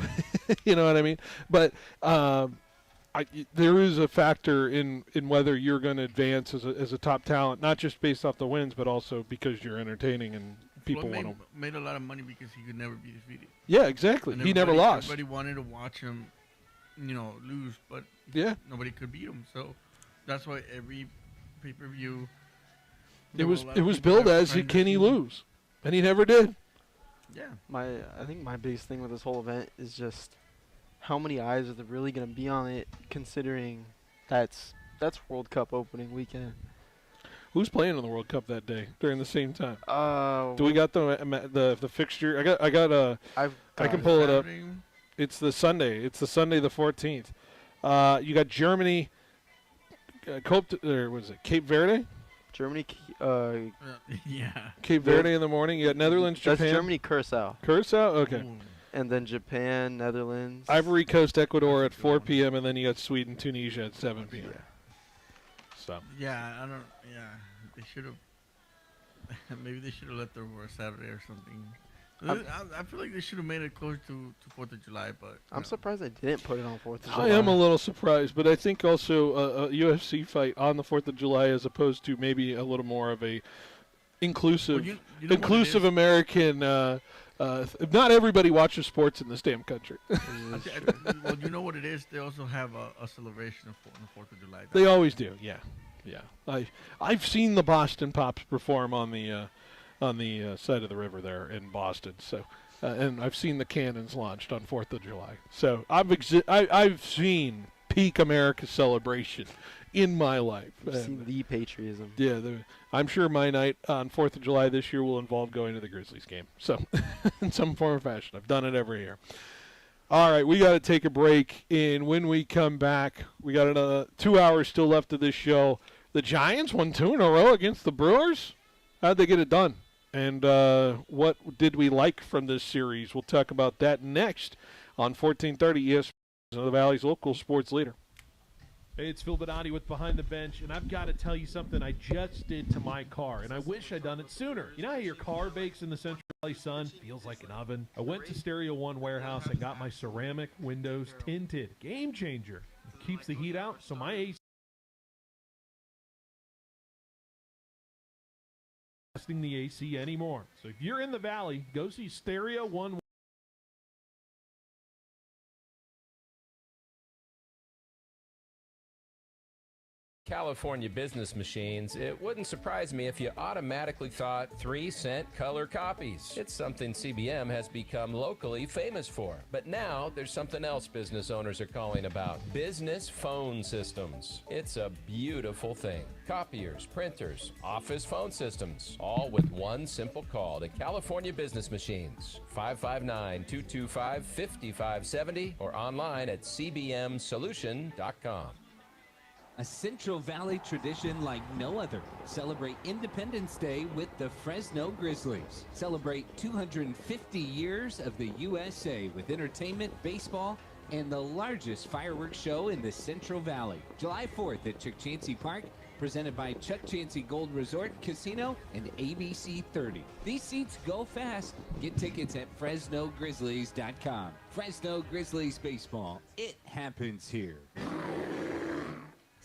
you know what I mean? But there is a factor in whether you're going to advance as a top talent, not just based off the wins, but also because you're entertaining and people want to. Made a lot of money because he could never be defeated. Yeah, exactly. He never lost. Everybody wanted to watch him, lose, but nobody could beat him. So that's why every pay-per-view. It was billed as can he lose, and he never did. Yeah. I think my biggest thing with this whole event is just how many eyes are there really going to be on it, considering that's World Cup opening weekend. Who's playing in the World Cup that day during the same time? Do we got the fixture? I can pull it up. It's the Sunday. It's the Sunday the 14th. You got Germany. Was it Cape Verde? Germany. Yeah. Cape Verde in the morning. You got Netherlands, Japan. That's Germany, Curacao. Curacao. Okay. Ooh. And then Japan, Netherlands. Ivory Coast, Ecuador at 4 p.m. and then you got Sweden, Tunisia at 7 p.m. Yeah. So. Yeah, they should have. Maybe they should have left over a Saturday or something. I feel like they should have made it close to 4th of July, but I'm surprised they didn't put it on 4th of July. I am a little surprised, but I think also a UFC fight on the 4th of July as opposed to maybe a little more of a inclusive, inclusive American Not everybody watches sports in this damn country. Well, you know what it is? They also have a celebration on the 4th of July. They always do, yeah. I've seen the Boston Pops perform on the side of the river there in Boston. So, and I've seen the cannons launched on 4th of July. So I've seen peak America celebration in my life. I've seen the patriotism. Yeah, I'm sure my night on 4th of July this year will involve going to the Grizzlies game. So, in some form or fashion, I've done it every year. All right, we got to take a break, and when we come back, we got another 2 hours still left of this show. The Giants won 2 in a row against the Brewers. How'd they get it done? And what did we like from this series? We'll talk about that next on 1430 ESPN, the Valley's local sports leader. Hey, it's Phil Bonatti with Behind the Bench, and I've got to tell you something I just did to my car, and I wish I'd done it sooner. You know how your car bakes in the Central Valley sun? Feels like an oven. I went to Stereo One Warehouse and got my ceramic windows tinted. Game changer. It keeps the heat out, so my AC isn't the AC anymore. So if you're in the Valley, go see Stereo One. California Business Machines, it wouldn't surprise me if you automatically thought 3-cent color copies. It's something CBM has become locally famous for. But now there's something else business owners are calling about: business phone systems. It's a beautiful thing. Copiers, printers, office phone systems, all with one simple call to California Business Machines. 559-225-5570 or online at cbmsolution.com. A Central Valley tradition like no other. Celebrate Independence Day with the Fresno Grizzlies. Celebrate 250 years of the USA with entertainment, baseball, and the largest fireworks show in the Central Valley. July 4th at Chuck Chansey Park, presented by Chuck Chansey Gold Resort Casino and ABC 30. These seats go fast. Get tickets at FresnoGrizzlies.com. Fresno Grizzlies baseball. It happens here.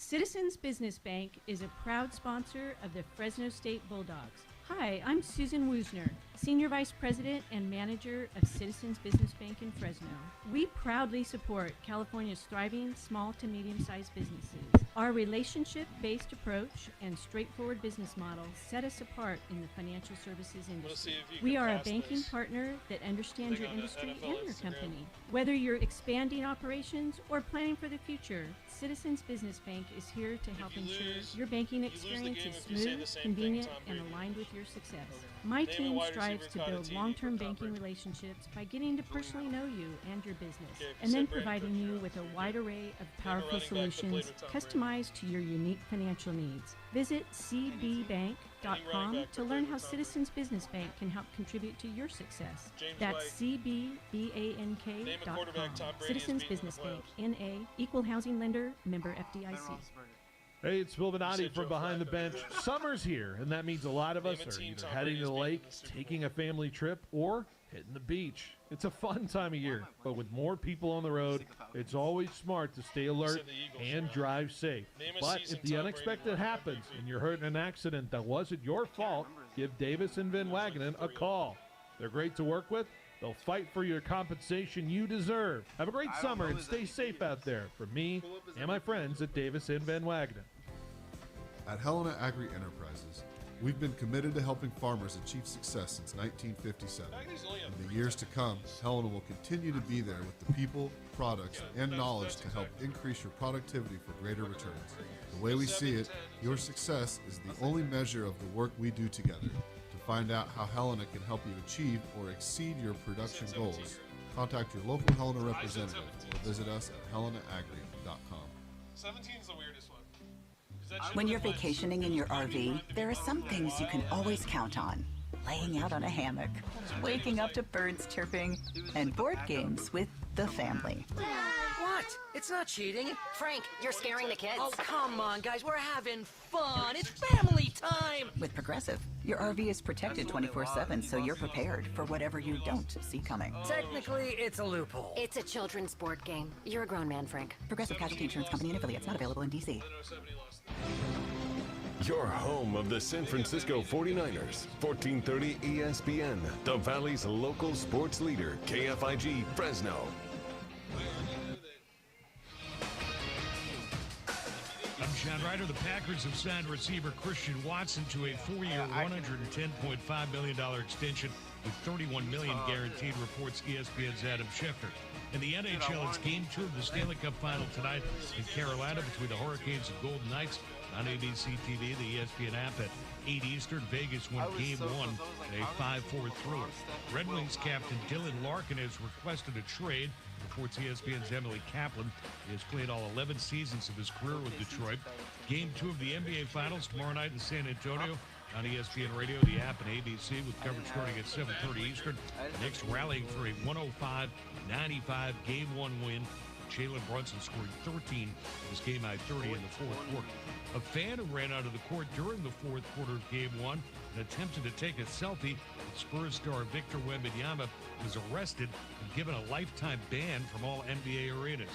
Citizens Business Bank is a proud sponsor of the Fresno State Bulldogs. Hi, I'm Susan Woosner, Senior Vice President and Manager of Citizens Business Bank in Fresno. We proudly support California's thriving small to medium-sized businesses. Our relationship-based approach and straightforward business model set us apart in the financial services industry. We are a banking partner that understands your industry and your company. Whether you're expanding operations or planning for the future, Citizens Business Bank is here to help ensure your banking experience is smooth, convenient, and aligned with your success. My team strives to build long-term banking relationships by getting to personally know you and your business, and then providing you with a wide array of powerful solutions customized to your unique financial needs. Visit cbbank.com to learn how Citizens Business Bank can help contribute to your success. That's cbbank.com. Citizens Business Bank, N.A., Equal Housing Lender, member FDIC. Hey, it's Phil Bonatti from Behind the Bench. Summer's here, and that means a lot of us are either heading to the lake, taking a family trip, or hitting the beach. It's a fun time of year, but with more people on the road, it's always smart to stay alert and drive safe. But if the unexpected happens and you're hurt in an accident that wasn't your fault, give Davis and Van Wagenen a call. They're great to work with. They'll fight for your compensation you deserve. Have a great summer and stay safe out there. From me and my friends at Davis and Van Wagenen. At Helena Agri Enterprises, we've been committed to helping farmers achieve success since 1957. In the years to come, Helena will continue to be there with the people, products, and knowledge to help increase your productivity for greater returns. The way we see it, your success is the only measure of the work we do together. To find out how Helena can help you achieve or exceed your production goals, contact your local Helena representative or visit us at helenaagri.com. 17's the weirdest one. When you're vacationing in your RV, there are some things you can always count on. Laying out on a hammock, waking up to birds chirping, and board games with the family. What? It's not cheating. Frank, you're scaring the kids. Oh, come on, guys. We're having fun. It's family time. With Progressive, your RV is protected 24/7, so you're prepared for whatever you don't see coming. Technically, it's a loophole. It's a children's board game. You're a grown man, Frank. Progressive Casualty Insurance Company and affiliates, not available in D.C. Your home of the San Francisco 49ers. 1430 ESPN, the Valley's local sports leader, KFIG Fresno. I'm Sean Ryder. The Packers have signed receiver Christian Watson to a 4-year, $110.5 million extension with $31 million guaranteed, reports ESPN's Adam Schefter. In the NHL, it's Game 2 of the Stanley Cup Final tonight in Carolina between the Hurricanes and Golden Knights on ABC TV, the ESPN app at 8 Eastern. Vegas won Game 1 in a 5-4 thriller. Red Wings captain Dylan Larkin has requested a trade, reports ESPN's Emily Kaplan. He has played all 11 seasons of his career with Detroit. Game 2 of the NBA Finals tomorrow night in San Antonio on ESPN Radio, the app, and ABC, with coverage starting at 7:30 Eastern. The Knicks rallying for a 105-95 Game 1 win. Jalen Brunson scoring 13 in his game-high 30 in the fourth quarter. A fan who ran out of the court during the fourth quarter of Game 1 and attempted to take a selfie with Spurs star Victor Wembanyama was arrested and given a lifetime ban from all NBA arenas.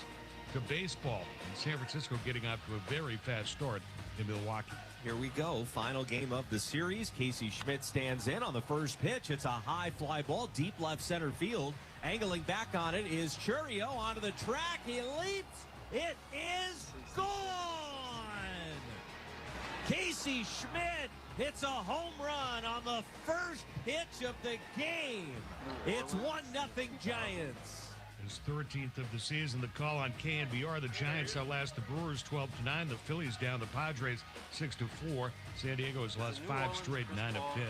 To baseball, and San Francisco getting off to a very fast start in Milwaukee. Here we go. Final game of the series. Casey Schmidt stands in on the first pitch. It's a high fly ball, deep left center field. Angling back on it is Churio onto the track. He leaps. It is gone. Casey Schmidt hits a home run on the first pitch of the game. It's 1-0 Giants. His 13th of the season. The call on KNBR. The Giants outlast the Brewers 12-9. The Phillies down the Padres 6-4. San Diego has lost 5 straight, 9 of 10.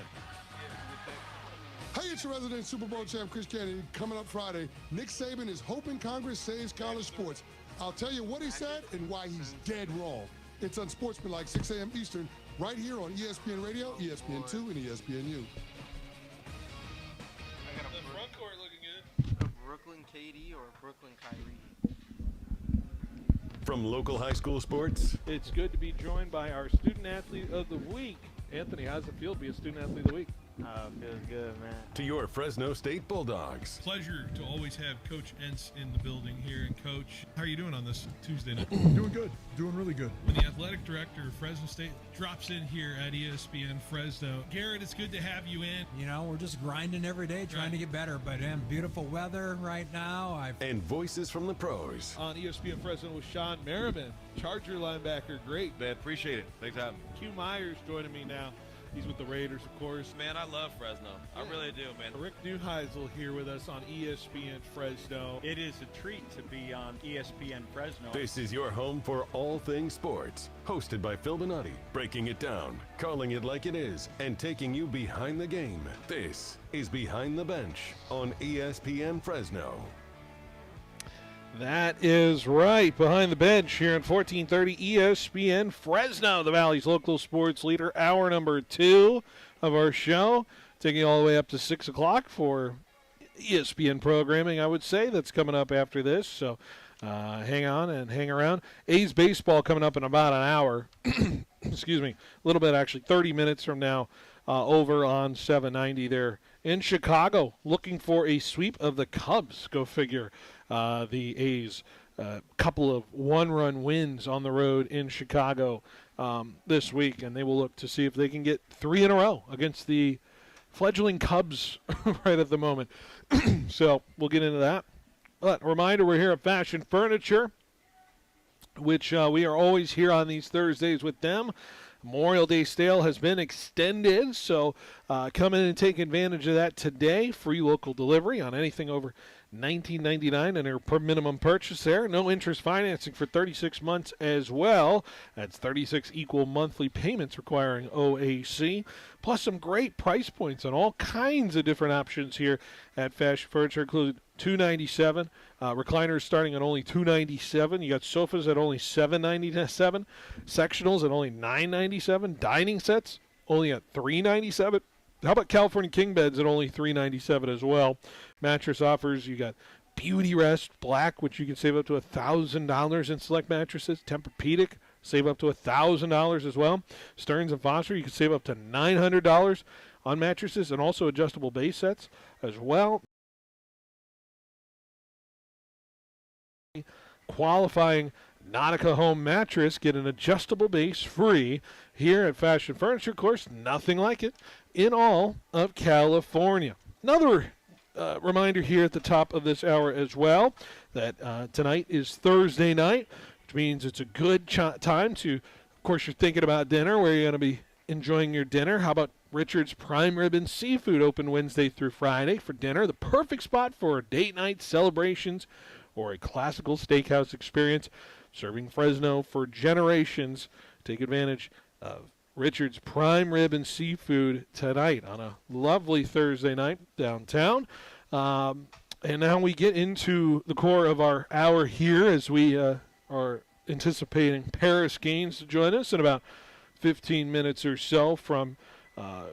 Hey, it's your resident Super Bowl champ, Chris Kennedy. Coming up Friday, Nick Saban is hoping Congress saves college sports. I'll tell you what he said and why he's dead wrong. It's Unsportsmanlike, 6 a.m. Eastern, right here on ESPN Radio, ESPN2, and ESPNU. Brooklyn KD or Brooklyn Kyrie? From local high school sports. It's good to be joined by our student athlete of the week. Anthony, how's it feel to be a student athlete of the week? Feels good, man. To your Fresno State Bulldogs. Pleasure to always have Coach Entz in the building here. And Coach, how are you doing on this Tuesday night? Doing good. Doing really good. When the athletic director of Fresno State drops in here at ESPN Fresno, Garrett, it's good to have you in. You know, we're just grinding every day, trying to get better. But beautiful weather right now. And voices from the pros. On ESPN Fresno with Sean Merriman, Charger linebacker. Great. Man, appreciate it. Thanks for having me. Q Myers joining me now. He's with the Raiders, of course. Man, I love Fresno. I really do, man. Rick Neuheisel here with us on ESPN Fresno. It is a treat to be on ESPN Fresno. This is your home for all things sports. Hosted by Phil Donati, breaking it down, calling it like it is, and taking you behind the game. This is Behind the Bench on ESPN Fresno. That is right. Behind the Bench here at 1430 ESPN Fresno, the Valley's local sports leader. Hour number 2 of our show, taking you all the way up to 6 o'clock for ESPN programming, I would say, that's coming up after this. So hang on and hang around. A's baseball coming up in about an hour. Excuse me. A little bit, actually, 30 minutes from now, over on 790 there in Chicago, looking for a sweep of the Cubs. Go figure. The A's, couple of one-run wins on the road in Chicago this week, and they will look to see if they can get 3 in a row against the fledgling Cubs right at the moment. So we'll get into that. But a reminder, we're here at Fashion Furniture, which we are always here on these Thursdays with them. Memorial Day sale has been extended, so come in and take advantage of that today. Free local delivery on anything over $19.99 and per minimum purchase there. No interest financing for 36 months as well. That's 36 equal monthly payments requiring OAC. Plus some great price points on all kinds of different options here at Fashion Furniture, including $297. Recliners starting at only $297. You got sofas at only $797. Sectionals at only $997. Dining sets only at $397. How about California King beds at only $397 as well? Mattress offers, you got Beauty Rest Black, which you can save up to $1,000 in select mattresses. Tempur-Pedic, save up to $1,000 as well. Stearns & Foster, you can save up to $900 on mattresses and also adjustable base sets as well. Qualifying Nautica home mattress, get an adjustable base free here at Fashion Furniture. Of course, nothing like it in all of California. Another reminder here at the top of this hour as well that tonight is Thursday night, which means it's a good time to, of course, you're thinking about dinner, where you're going to be enjoying your dinner. How about Richard's Prime Rib and Seafood, open Wednesday through Friday for dinner? The perfect spot for date night celebrations or a classical steakhouse experience. Serving Fresno for generations. Take advantage of Richard's Prime Rib and Seafood tonight on a lovely Thursday night downtown. And now we get into the core of our hour here as we are anticipating Paris Gaines to join us in about 15 minutes or so from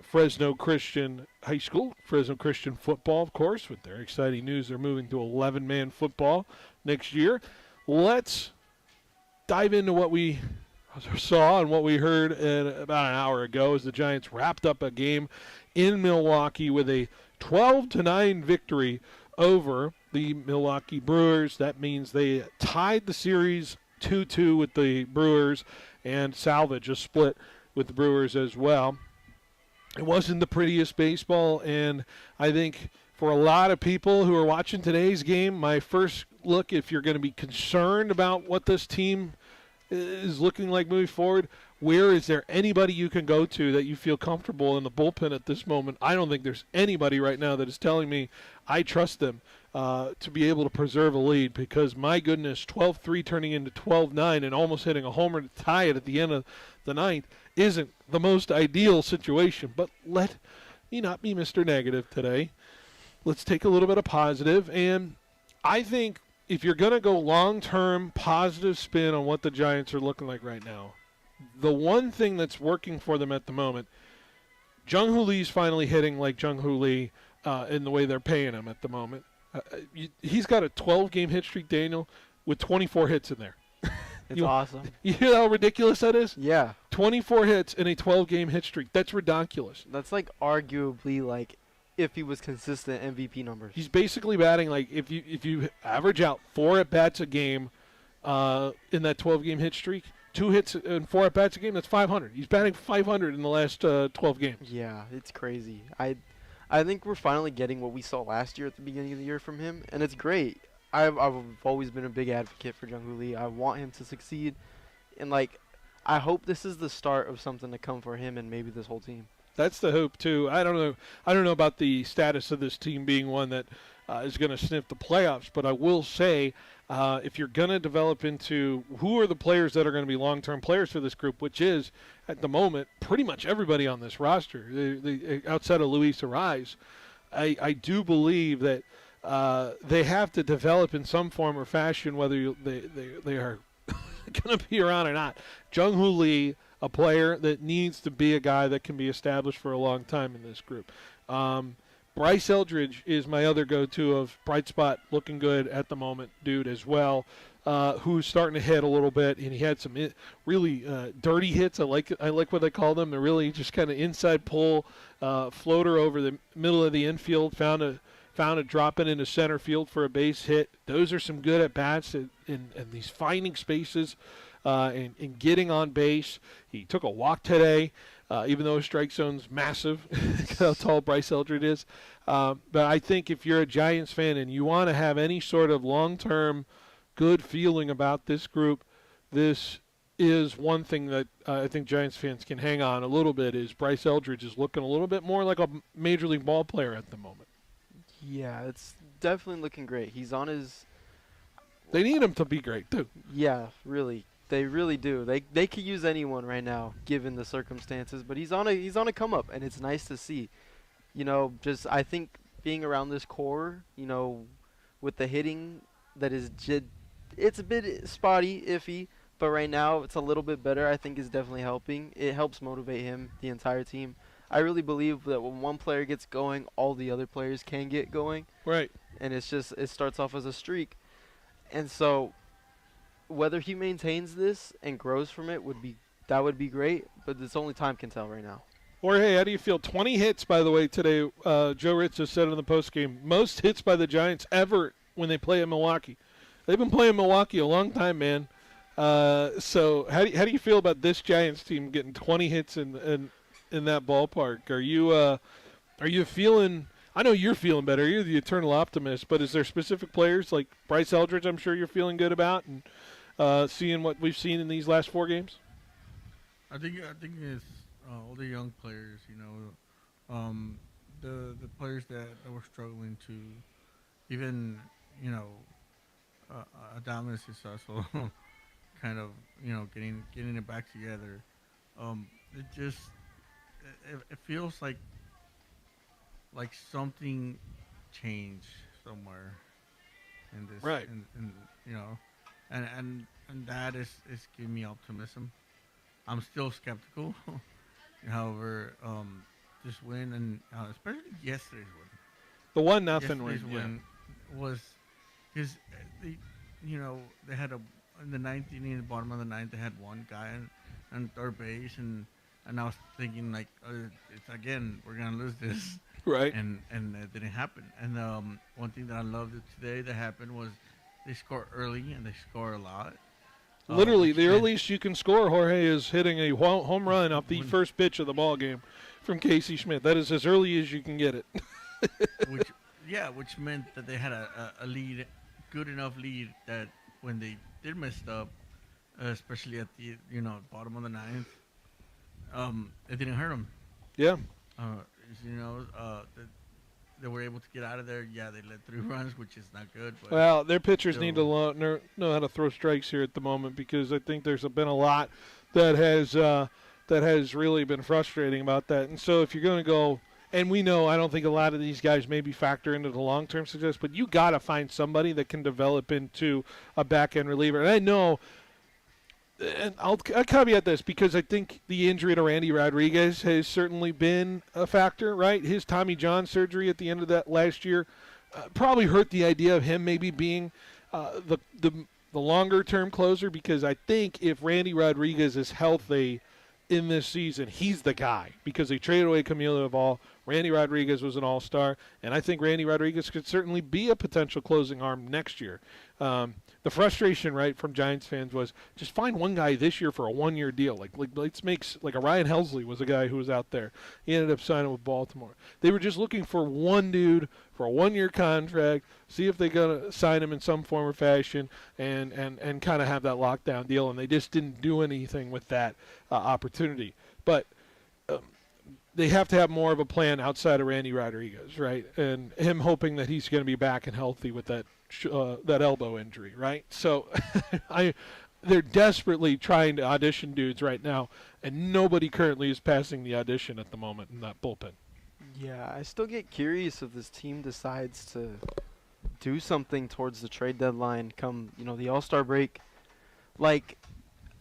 Fresno Christian High School. Fresno Christian football, of course, with their exciting news. They're moving to 11-man football next year. Let's dive into what we saw and what we heard about an hour ago as the Giants wrapped up a game in Milwaukee with a 12-9 victory over the Milwaukee Brewers. That means they tied the series 2-2 with the Brewers and salvaged a split with the Brewers as well. It wasn't the prettiest baseball, and I think for a lot of people who are watching today's game, my first look, if you're going to be concerned about what this team is looking like moving forward, where is there anybody you can go to that you feel comfortable in the bullpen at this moment? I don't think there's anybody right now that is telling me I trust them to be able to preserve a lead, because my goodness, 12-3 turning into 12-9 and almost hitting a homer to tie it at the end of the ninth isn't the most ideal situation. But let me not be Mr. Negative today. Let's take a little bit of positive, and I think if you're going to go long-term positive spin on what the Giants are looking like right now, the one thing that's working for them at the moment, Jung-Hoo Lee's finally hitting like Jung-Hoo Lee in the way they're paying him at the moment. He's got a 12-game hit streak, Daniel, with 24 hits in there. It's awesome. You hear how ridiculous that is? Yeah. 24 hits in a 12-game hit streak. That's ridiculous. That's like arguably like if he was consistent MVP numbers. He's basically batting like if you average out 4 at-bats a game in that 12-game hit streak, 2 hits and 4 at-bats a game, that's 500. He's batting 500 in the last 12 games. Yeah, it's crazy. I think we're finally getting what we saw last year at the beginning of the year from him, and it's great. I've always been a big advocate for Jung-Hoo Lee. I want him to succeed, and like I hope this is the start of something to come for him and maybe this whole team. That's the hope too. I don't know about the status of this team being one that is going to sniff the playoffs, but I will say if you're going to develop into who are the players that are going to be long-term players for this group, which is at the moment pretty much everybody on this roster, outside of Luis Arraez, I do believe that they have to develop in some form or fashion, whether they are going to be around or not. Jung-Hoo Lee, a player that needs to be a guy that can be established for a long time in this group. Bryce Eldridge is my other go-to of bright spot, looking good at the moment, dude, as well, who's starting to hit a little bit, and he had some really dirty hits. I like what they call them. They're really just kind of inside pull, floater over the middle of the infield, found a drop it into center field for a base hit. Those are some good at-bats in these finding spaces and getting on base. He took a walk today, even though his strike zone's massive, how tall Bryce Eldridge is. But I think if you're a Giants fan and you want to have any sort of long-term good feeling about this group, this is one thing that I think Giants fans can hang on a little bit, is Bryce Eldridge is looking a little bit more like a major league ball player at the moment. Yeah, it's definitely looking great. He's on his... They need him to be great, too. Yeah, really. They really do. They could use anyone right now, given the circumstances. But he's on a come up, and it's nice to see. You know, just I think being around this core, you know, with the hitting that is it's a bit spotty, iffy, but right now it's a little bit better. I think is definitely helping. It helps motivate him, the entire team. I really believe that when one player gets going, all the other players can get going. Right. And it starts off as a streak, and so. Whether he maintains this and grows from it would be great, but it's only time can tell right now. Jorge, how do you feel? 20 hits, by the way, today. Joe Rizzo said in the postgame, most hits by the Giants ever when they play in Milwaukee. They've been playing Milwaukee a long time, man. So how do you feel about this Giants team getting 20 hits in that ballpark? Are you feeling? I know you're feeling better. You're the eternal optimist. But is there specific players like Bryce Eldridge? I'm sure you're feeling good about, and seeing what we've seen in these last 4 games. I think it's all the young players. The players that were struggling to, even Adames is also kind of getting it back together. It feels like something changed somewhere in this, right? And that is giving me optimism. I'm still skeptical, however, this win and especially yesterday's win. The 1-0 win was because they had in the ninth inning, the bottom of the ninth, they had one guy on third base, and I was thinking like, it's again, we're gonna lose this, right? And it didn't happen. And one thing that I loved today that happened was they scored early and they scored a lot. Literally, the earliest you can score, Jorge, is hitting a home run off the first pitch of the ball game from Casey Schmidt. That is as early as you can get it. which meant that they had a lead, good enough lead that when they did mess up, especially at the bottom of the ninth, it didn't hurt them. Yeah. They were able to get out of there. Yeah, they let 3 runs, which is not good. But well, their pitchers need to know how to throw strikes here at the moment, because I think there's been a lot that has really been frustrating about that. And so if you're going to go, and we know, I don't think a lot of these guys maybe factor into the long-term success, but you got to find somebody that can develop into a back-end reliever. And I know, and I'll caveat this, because I think the injury to Randy Rodriguez has certainly been a factor, right? His Tommy John surgery at the end of that last year probably hurt the idea of him maybe being the longer-term closer, because I think if Randy Rodriguez is healthy in this season, he's the guy, because they traded away Camilo Duvall. Randy Rodriguez was an all-star, and I think Randy Rodriguez could certainly be a potential closing arm next year. The frustration, right, from Giants fans was just find one guy this year for a 1-year deal. Like let's make, like a Ryan Helsley was a guy who was out there. He ended up signing with Baltimore. They were just looking for one dude for a 1-year contract, see if they're going to sign him in some form or fashion, and kind of have that lockdown deal, and they just didn't do anything with that opportunity. But they have to have more of a plan outside of Randy Rodriguez, right? And him hoping that he's going to be back and healthy with that elbow injury, right? So they're desperately trying to audition dudes right now, and nobody currently is passing the audition at the moment in that bullpen. Yeah, I still get curious if this team decides to do something towards the trade deadline come, the All-Star break. Like,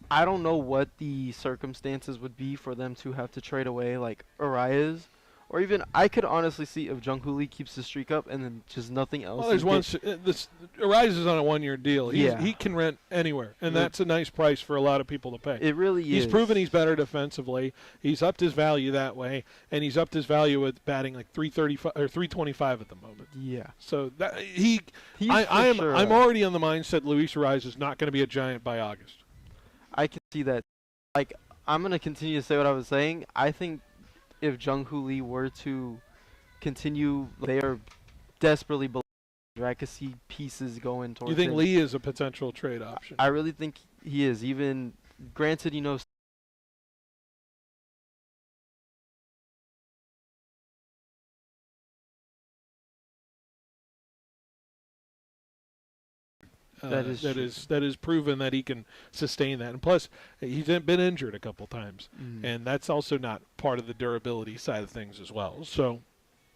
I don't know what the circumstances would be for them to have to trade away, like, Arias. Or even, I could honestly see if Jung-Hoo Lee keeps the streak up and then just nothing else. Well, there's one. Arias is on a 1-year deal. He can rent anywhere, and that's a nice price for a lot of people to pay. It really is. He's proven he's better defensively. He's upped his value that way, and he's upped his value with batting like 335 or 325 at the moment. Yeah. So that I'm already on the mindset Luis Arias is not going to be a Giant by August. I can see that. Like, I'm going to continue to say what I was saying. I think if Jung-Hoo Lee were to continue, they are desperately below. I could see pieces going towards You think him. Lee is a potential trade option? I really think he is. Even, granted, that is proven that he can sustain that, and plus he's been injured a couple times, and that's also not part of the durability side of things as well. So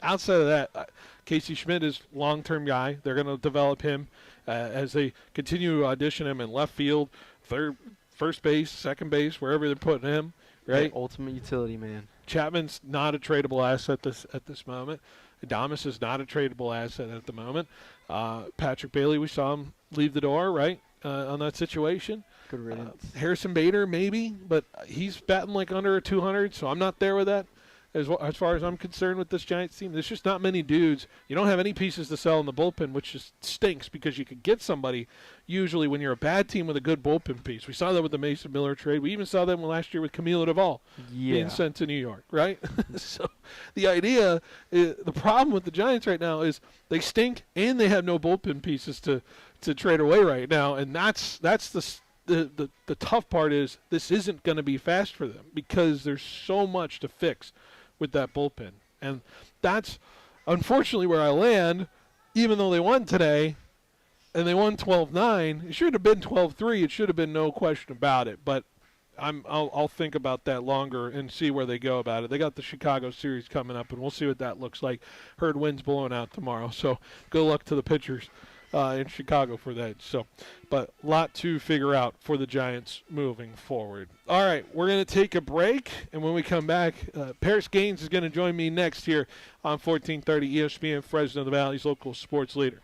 outside of that, Casey Schmidt is long-term guy. They're going to develop him as they continue to audition him in left field, first base, second base, wherever they're putting him. Right, the ultimate utility man. Chapman's not a tradable asset at this moment. Adames is not a tradable asset at the moment. Patrick Bailey, we saw him leave the door, right, on that situation. Good riddance. Harrison Bader, maybe, but he's batting like under a 200, so I'm not there with that. as far as I'm concerned with this Giants team. There's just not many dudes. You don't have any pieces to sell in the bullpen, which just stinks because you could get somebody usually when you're a bad team with a good bullpen piece. We saw that with the Mason Miller trade. We even saw that last year with Camilo Duvall being sent to New York, right? So the idea, the problem with the Giants right now is they stink and they have no bullpen pieces to trade away right now, and that's the tough part is this isn't going to be fast for them because there's so much to fix with that bullpen. And that's unfortunately where I land, even though they won today and they won 12-9. It should have been 12-3. It should have been no question about it. But I'll think about that longer and see where they go about it. They got the Chicago series coming up, and we'll see what that looks like. Heard wind's blowing out tomorrow, so good luck to the pitchers in Chicago for that. So, but a lot to figure out for the Giants moving forward. All right, we're going to take a break, and when we come back, Paris Gaines is going to join me next here on 1430 ESPN Fresno, the Valley's local sports leader.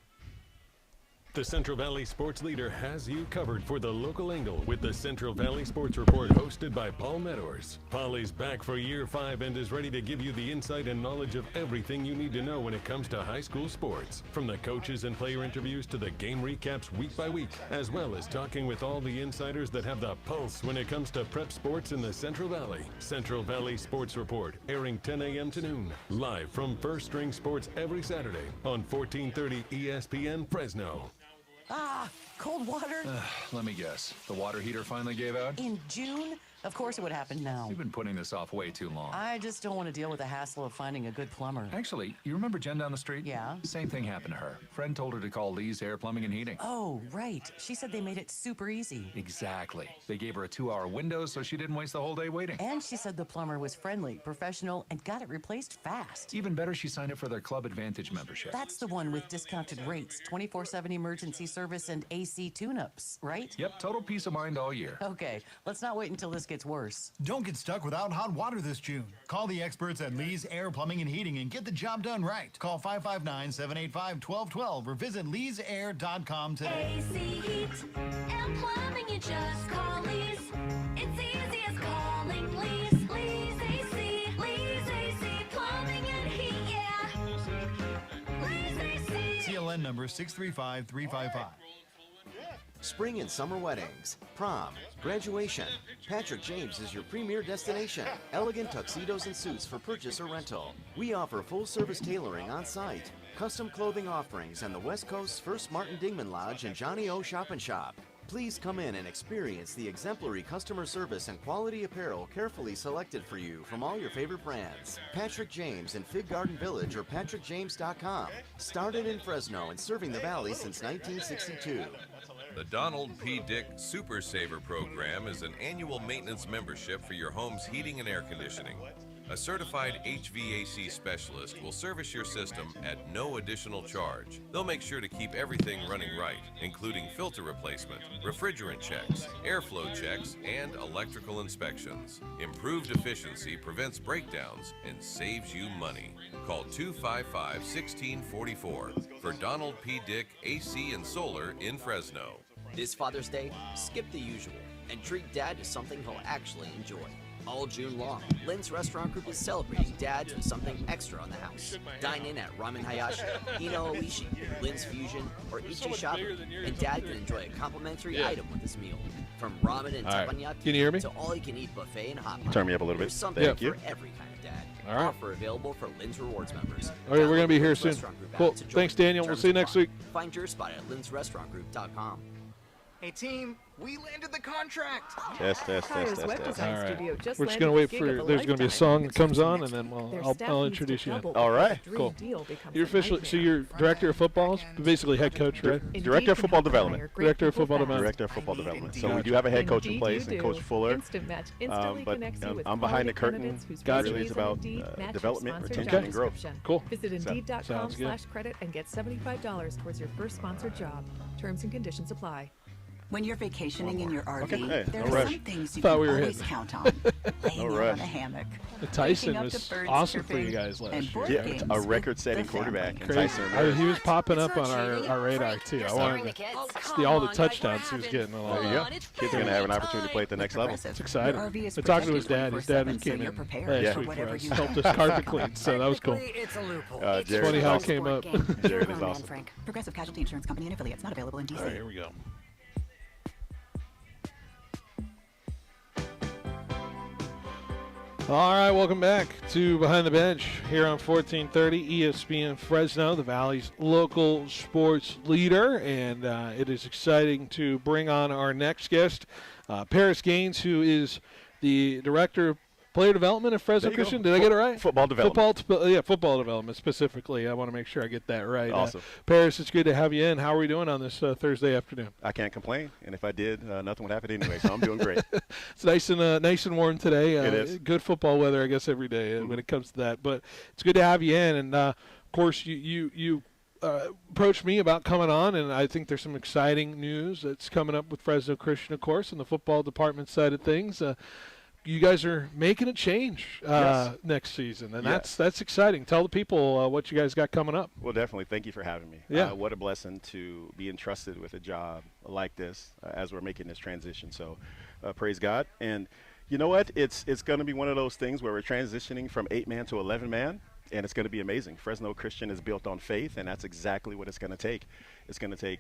The Central Valley Sports Leader has you covered for the local angle with the Central Valley Sports Report hosted by Paul Meadors. Paul is back for year 5 and is ready to give you the insight and knowledge of everything you need to know when it comes to high school sports. From the coaches and player interviews to the game recaps week by week, as well as talking with all the insiders that have the pulse when it comes to prep sports in the Central Valley. Central Valley Sports Report, airing 10 a.m. to noon, live from First String Sports every Saturday on 1430 ESPN Fresno. Ah, cold water? Let me guess. The water heater finally gave out? In June? Of course it would happen now. You've been putting this off way too long. I just don't want to deal with the hassle of finding a good plumber. Actually, you remember Jen down the street? Yeah. Same thing happened to her. Friend told her to call Lee's Air Plumbing and Heating. Oh, right. She said they made it super easy. Exactly. They gave her a 2-hour window so she didn't waste the whole day waiting. And she said the plumber was friendly, professional, and got it replaced fast. Even better, she signed up for their Club Advantage membership. That's the one with discounted rates, 24/7 emergency service, and AC tune-ups, right? Yep, total peace of mind all year. Okay, let's not wait until this gets worse. Don't get stuck without hot water this June. Call the experts at Lee's Air Plumbing and Heating and get the job done right. Call 559-785-1212 or visit leesair.com today. AC, heat, and plumbing, you just call Lee's. It's easy as calling Lee's. Lee's AC, Lee's AC, plumbing and heat, yeah. Lee's AC. CLN number 635355. Spring and summer weddings, prom, graduation. Patrick James is your premier destination. Elegant tuxedos and suits for purchase or rental. We offer full-service tailoring on site, custom clothing offerings, and the West Coast's first Martin Dingman Lodge and Johnny O Shop and Shop. Please come in and experience the exemplary customer service and quality apparel carefully selected for you from all your favorite brands. Patrick James in Fig Garden Village or PatrickJames.com. Started in Fresno and serving the Valley since 1962. The Donald P. Dick Super Saver program is an annual maintenance membership for your home's heating and air conditioning. A certified HVAC specialist will service your system at no additional charge. They'll make sure to keep everything running right, including filter replacement, refrigerant checks, airflow checks, and electrical inspections. Improved efficiency prevents breakdowns and saves you money. Call 255-1644 for Donald P. Dick AC and Solar in Fresno. This Father's Day, skip the usual and treat Dad to something he'll actually enjoy. All June long, Lynn's Restaurant Group is celebrating dads with something extra on the house. Dine in at Ramen Hayashi, Ino Oishi, Lynn's Fusion, or Ichi Shabu, and Dad can enjoy a complimentary item with his meal. From ramen and teppanyaki Can you hear me? to all-you-can-eat buffet and hot pot. Turn me up a little bit. There's something Thank for you. every kind of dad. All right. Offer available for Lynn's Rewards members. All right, we're going to be here Lynn's soon. Restaurant Group app Cool. to join. Thanks, Daniel. We'll Terms see you apply. next week. Find your spot at lynsrestaurantgroup.com. Hey team, we landed the contract. Test. All right. We're just going to wait for. There's going to be a song that comes on, and then I'll introduce you. All right. Cool. You're officially. So you're director of football, basically head coach, right? Director of football development. Director of football development. Director of football development. So we do have a head coach in place, and Coach Fuller. But I'm behind the curtain. Gotcha. Really is about development, retention, and growth. Cool. Visit Sounds good. Indeed.com/credit and get $75 towards your first sponsored job. Terms and conditions apply. When you're vacationing in your RV, Okay, there no are rush. some things you Thought can we were always hitting. count on. Laying No out rush. on a hammock. Tyson waking up was to birds awesome for you chirping, guys last and year. board Yeah, games a with record-setting the quarterback. family. And Crazy. Tyson, He was popping up It's on not our cheating. radar Frank, too. you're I scaring wanted the kids. Oh, all the come on, guys, touchdowns we're he was getting along. there you go. on, it's Kid's going to have an opportunity to play at the next level. Progressive. It's exciting. Your RV is I talked to his protected dad. His dad 24/7, so came you're in prepared last for week for whatever us. you Helped want. us carpet clean, so that was cool. It's a loophole. Jared funny is how it awesome. came up. Jared is awesome. Frank. Progressive Casualty Insurance Company and affiliates not available in DC. All right, here we go. All right, welcome back to Behind the Bench here on 1430 ESPN Fresno, the Valley's local sports leader. And it is exciting to bring on our next guest, Paris Gaines, who is the Director of Player Development at Fresno There you go. Christian. Did I get it right? Football development. Football development specifically. I want to make sure I get that right. Awesome. Paris, it's good to have you in. How are we doing on this Thursday afternoon? I can't complain, and if I did, nothing would happen anyway, so I'm doing great. It's nice and warm today. It is. Good football weather, I guess, every day when it comes to that. But it's good to have you in. And, of course, you approached me about coming on, and I think there's some exciting news that's coming up with Fresno Christian, of course, on the football department side of things. You guys are making a change Yes. next season, and Yes. that's exciting. Tell the people what you guys got coming up. Well, definitely. Thank you for having me. Yeah. What a blessing to be entrusted with a job like this as we're making this transition. So praise God. And you know what? It's going to be one of those things where we're transitioning from 8-man to 11-man, and it's going to be amazing. Fresno Christian is built on faith, and that's exactly what it's going to take. It's going to take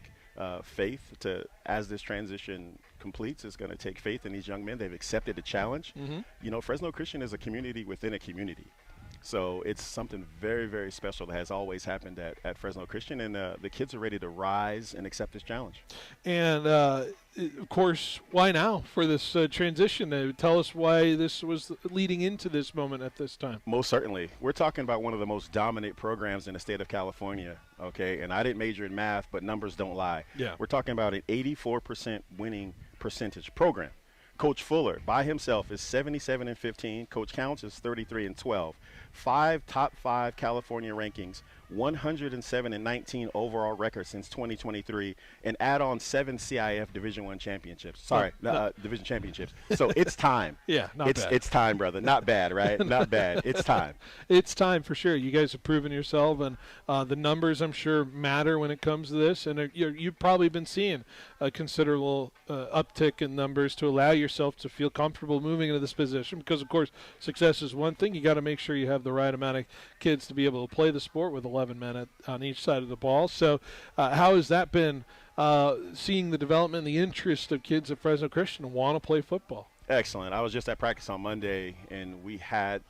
faith to, as this transition completes, it's going to take faith in these young men. They've accepted the challenge. Mhm. You know, Fresno Christian is a community within a community. So it's something very, very special that has always happened at Fresno Christian, and the kids are ready to rise and accept this challenge. And, of course, why now for this transition? Tell us why this was leading into this moment at this time. Most certainly. We're talking about one of the most dominant programs in the state of California, okay? And I didn't major in math, but numbers don't lie. Yeah. We're talking about an 84% winning percentage program. Coach Fuller by himself is 77-15. Coach Counts is 33-12. 5 top 5 California rankings, 107-19 overall record since 2023, and add on 7 CIF Division I championships. Sorry, division championships. So it's time. Yeah, not bad. It's time, brother. Not bad, right? Not bad. It's time. It's time for sure. You guys have proven yourself, and the numbers, I'm sure, matter when it comes to this. And you've probably been seeing a considerable uptick in numbers to allow yourself to feel comfortable moving into this position. Because, of course, success is one thing. You got to make sure you have the right amount of kids to be able to play the sport with 11 men on each side of the ball. So how has that been, seeing the development and the interest of kids at Fresno Christian to want to play football? Excellent. I was just at practice on Monday, and we had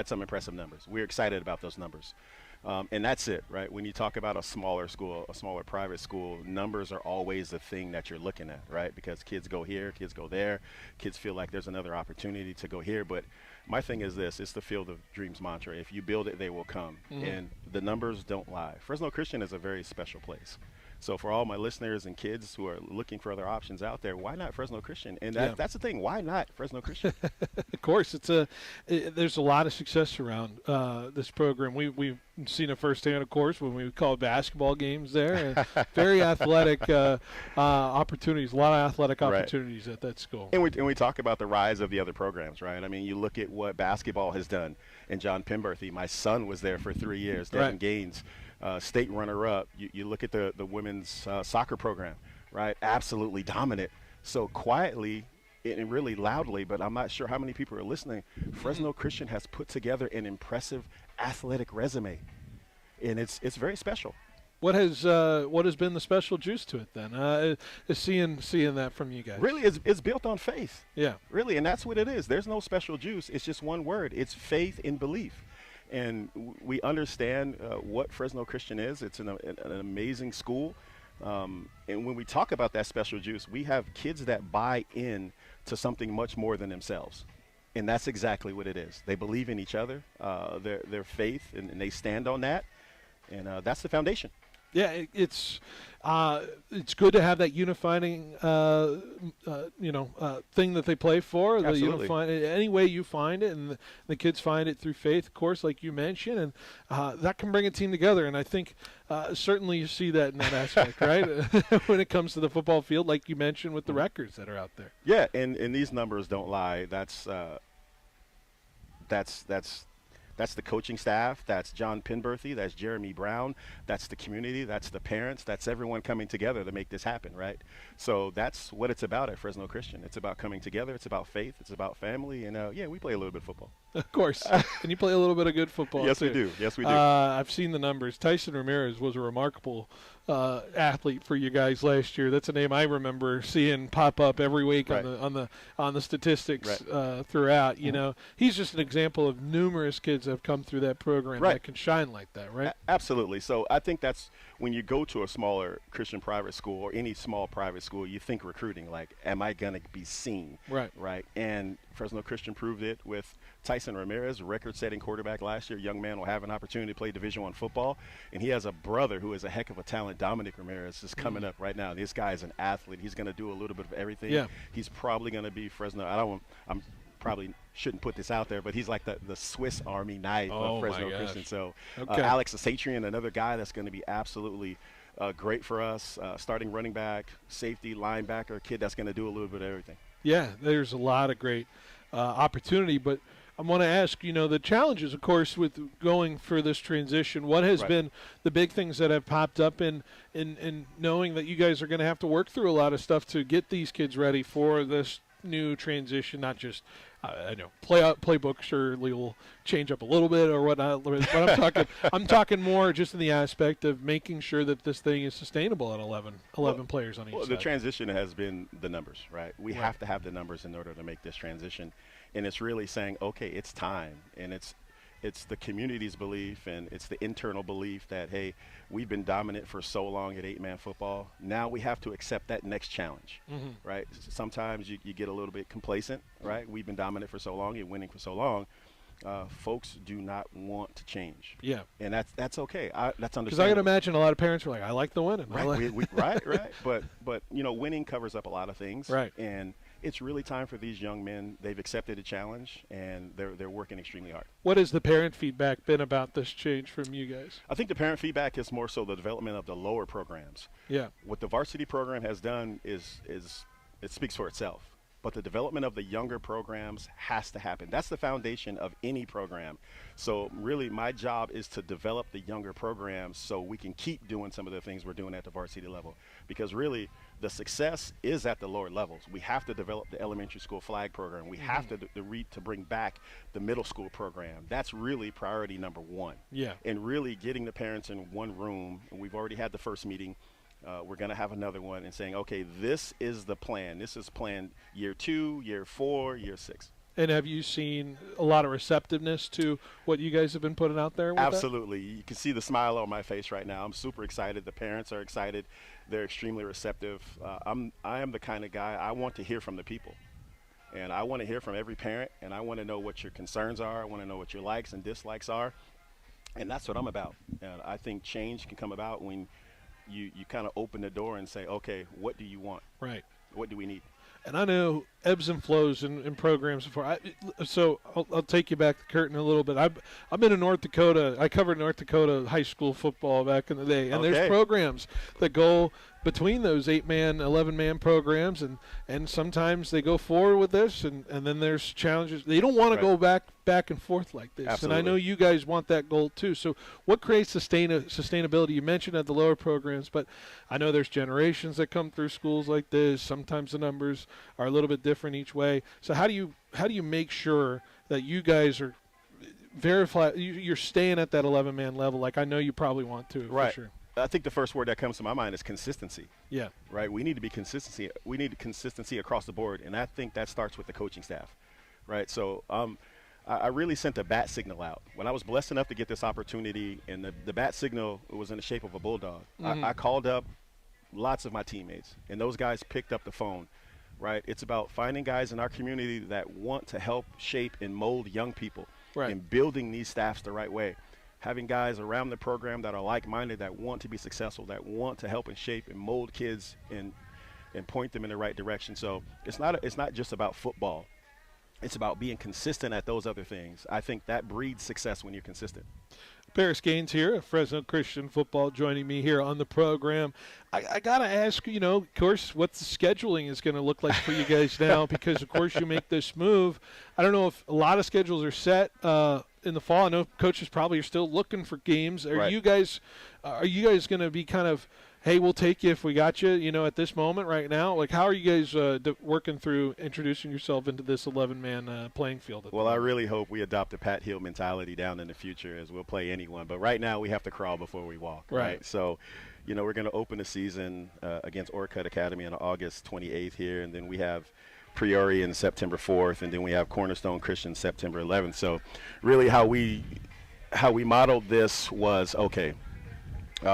some impressive numbers. We're excited about those numbers. And that's it, right? When you talk about a smaller school, a smaller private school, numbers are always the thing that you're looking at, right? Because kids go here, kids go there, kids feel like there's another opportunity to go here. But my thing is this, it's the Field of Dreams mantra. If you build it, they will come. Mhm. And the numbers don't lie. Fresno Christian is a very special place. So for all my listeners and kids who are looking for other options out there, why not Fresno Christian? And that's the thing. Why not Fresno Christian? Of course, there's a lot of success around this program. We've seen it firsthand, of course, when we called basketball games there. And very athletic opportunities, a lot of athletic opportunities at that school. And we talk about the rise of the other programs, right? I mean, you look at what basketball has done. And John Pemberthy, my son was there for 3 years. Devin Gaines, state runner-up. You look at the women's soccer program, right? Absolutely dominant. So quietly and really loudly, but I'm not sure how many people are listening, Fresno Christian has put together an impressive athletic resume, and it's very special. What has been the special juice to it then? Seeing that from you guys. Really, it's built on faith. Yeah. Really, and that's what it is. There's no special juice. It's just one word. It's faith in belief. And we understand what Fresno Christian is. It's an amazing school. And when we talk about that special juice, we have kids that buy in to something much more than themselves. And that's exactly what it is. They believe in each other, their faith, and they stand on that. And that's the foundation. It's good to have that unifying, thing that they play for. Absolutely. Any way you find it, and the kids find it through faith, of course, like you mentioned, and that can bring a team together. And I think certainly you see that in that aspect, right? When it comes to the football field, like you mentioned with the records that are out there. Yeah, and these numbers don't lie. That's the coaching staff. That's John Penberthy. That's Jeremy Brown. That's the community. That's the parents. That's everyone coming together to make this happen, right? So that's what it's about at Fresno Christian. It's about coming together. It's about faith. It's about family. And, we play a little bit of football. Of course. And you play a little bit of good football, Yes, too. we do. Yes, we do. I've seen the numbers. Tyson Ramirez was a remarkable athlete for you guys last year. That's a name I remember seeing pop up every week Right. on the statistics Right. throughout. You know, he's just an example of numerous kids that have come through that program Right. that can shine like that, right? Absolutely. So I think that's when you go to a smaller Christian private school or any small private school, you think recruiting, like, am I going to be seen? Right. Right. And Fresno Christian proved it with Tyson Ramirez, record-setting quarterback last year. Young man will have an opportunity to play Division I football. And he has a brother who is a heck of a talent. Dominic Ramirez is coming up right now. This guy is an athlete. He's going to do a little bit of everything. Yeah. He's probably going to be Fresno. I'm probably shouldn't put this out there, but he's like the Swiss Army knife of Fresno Christian. So Okay. Alex Asatrian, another guy that's going to be absolutely great for us. Starting running back, safety, linebacker, kid that's going to do a little bit of everything. Yeah, there's a lot of great opportunity, but I want to ask, the challenges, of course, with going for this transition. What has Right. been the big things that have popped up in knowing that you guys are going to have to work through a lot of stuff to get these kids ready for this new transition? Not just, I know, playbook surely will change up a little bit or whatnot, but I'm talking more just in the aspect of making sure that this thing is sustainable at 11 players on each Well, side. the transition has been the numbers, right? We Right. have to have the numbers in order to make this transition. And it's really saying, okay, it's time. And it's the community's belief and it's the internal belief that, hey, we've been dominant for so long at 8-man football. Now we have to accept that next challenge, Mhm. right? Sometimes you get a little bit complacent, right? We've been dominant for so long and winning for so long. Folks do not want to change. Yeah. And that's okay. That's understandable. Because I can imagine a lot of parents are like, I like the winning. I Right, like- right. But winning covers up a lot of things. Right. And it's really time for these young men. They've accepted a challenge, and they're working extremely hard. What has the parent feedback been about this change from you guys? I think the parent feedback is more so the development of the lower programs. Yeah. What the varsity program has done is it speaks for itself. But the development of the younger programs has to happen. That's the foundation of any program. So really my job is to develop the younger programs so we can keep doing some of the things we're doing at the varsity level. Because really the success is at the lower levels. We have to develop the elementary school flag program. We have to to bring back the middle school program. That's really priority number one. Yeah. And really getting the parents in one room. And we've already had the first meeting. We're going to have another one and saying, okay, this is the plan. This is plan year 2, year 4, year 6. And have you seen a lot of receptiveness to what you guys have been putting out there with that? Absolutely. You can see the smile on my face right now. I'm super excited. The parents are excited. They're extremely receptive. I am the kind of guy, I want to hear from the people. And I want to hear from every parent, and I want to know what your concerns are. I want to know what your likes and dislikes are. And that's what I'm about. And I think change can come about when you kind of open the door and say, okay, what do you want? Right. What do we need? And I know ebbs and flows in programs before. So I'll take you back the curtain a little bit. I've been in North Dakota. I covered North Dakota high school football back in the day. And there's Okay. programs that go between those 8-man, 11-man programs. And sometimes they go forward with this. And then there's challenges. They don't want to go back and forth like this. Absolutely. And I know you guys want that goal too. So what creates sustainability? You mentioned at the lower programs, but I know there's generations that come through schools like this. Sometimes the numbers are a little bit different each way. So how do you make sure that you guys are you're staying at that 11-man level like I know you probably want to, Right. for sure. I think the first word that comes to my mind is consistency. Yeah. Right. We need to be consistency. We need consistency across the board, and I think that starts with the coaching staff. Right. So I really sent a bat signal out when I was blessed enough to get this opportunity, and the bat signal was in the shape of a bulldog. Mhm. I called up lots of my teammates, and those guys picked up the phone. Right. It's about finding guys in our community that want to help shape and mold young people, Right. and building these staffs the right way. having guys around the program that are like-minded, that want to be successful, that want to help and shape and mold kids and point them in the right direction. So it's not just about football. It's about being consistent at those other things. I think that breeds success when you're consistent. Paris Gaines here at Fresno Christian Football, joining me here on the program. I got to ask, of course, what the scheduling is going to look like for you guys now, because, of course, you make this move. I don't know if a lot of schedules are set in the fall. I know coaches probably are still looking for games. Are you guys going to be kind of, hey, we'll take you if we got you, at this moment right now? Like, how are you guys working through introducing yourself into this 11-man playing field? Well, I really hope we adopt a Pat Hill mentality down in the future, as we'll play anyone. But right now we have to crawl before we walk, right? So, we're going to open the season against Orcutt Academy on August 28th here, and then we have Priori in September 4th, and then we have Cornerstone Christian September 11th. So really how we modeled this was, okay,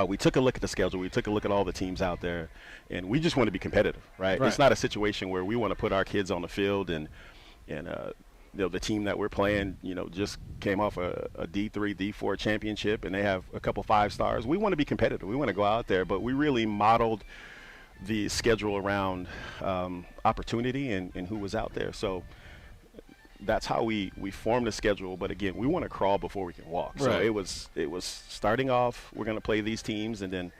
we took a look at the schedule. We took a look at all the teams out there, and we just want to be competitive, right? It's not a situation where we want to put our kids on the field and the team that we're playing, just came off a D3, D4 championship, and they have a couple 5 stars. We want to be competitive. We want to go out there, but we really modeled the schedule around opportunity and who was out there. So that's how we formed the schedule. But again, we want to crawl before we can walk. So it was starting off, we're going to play these teams, and then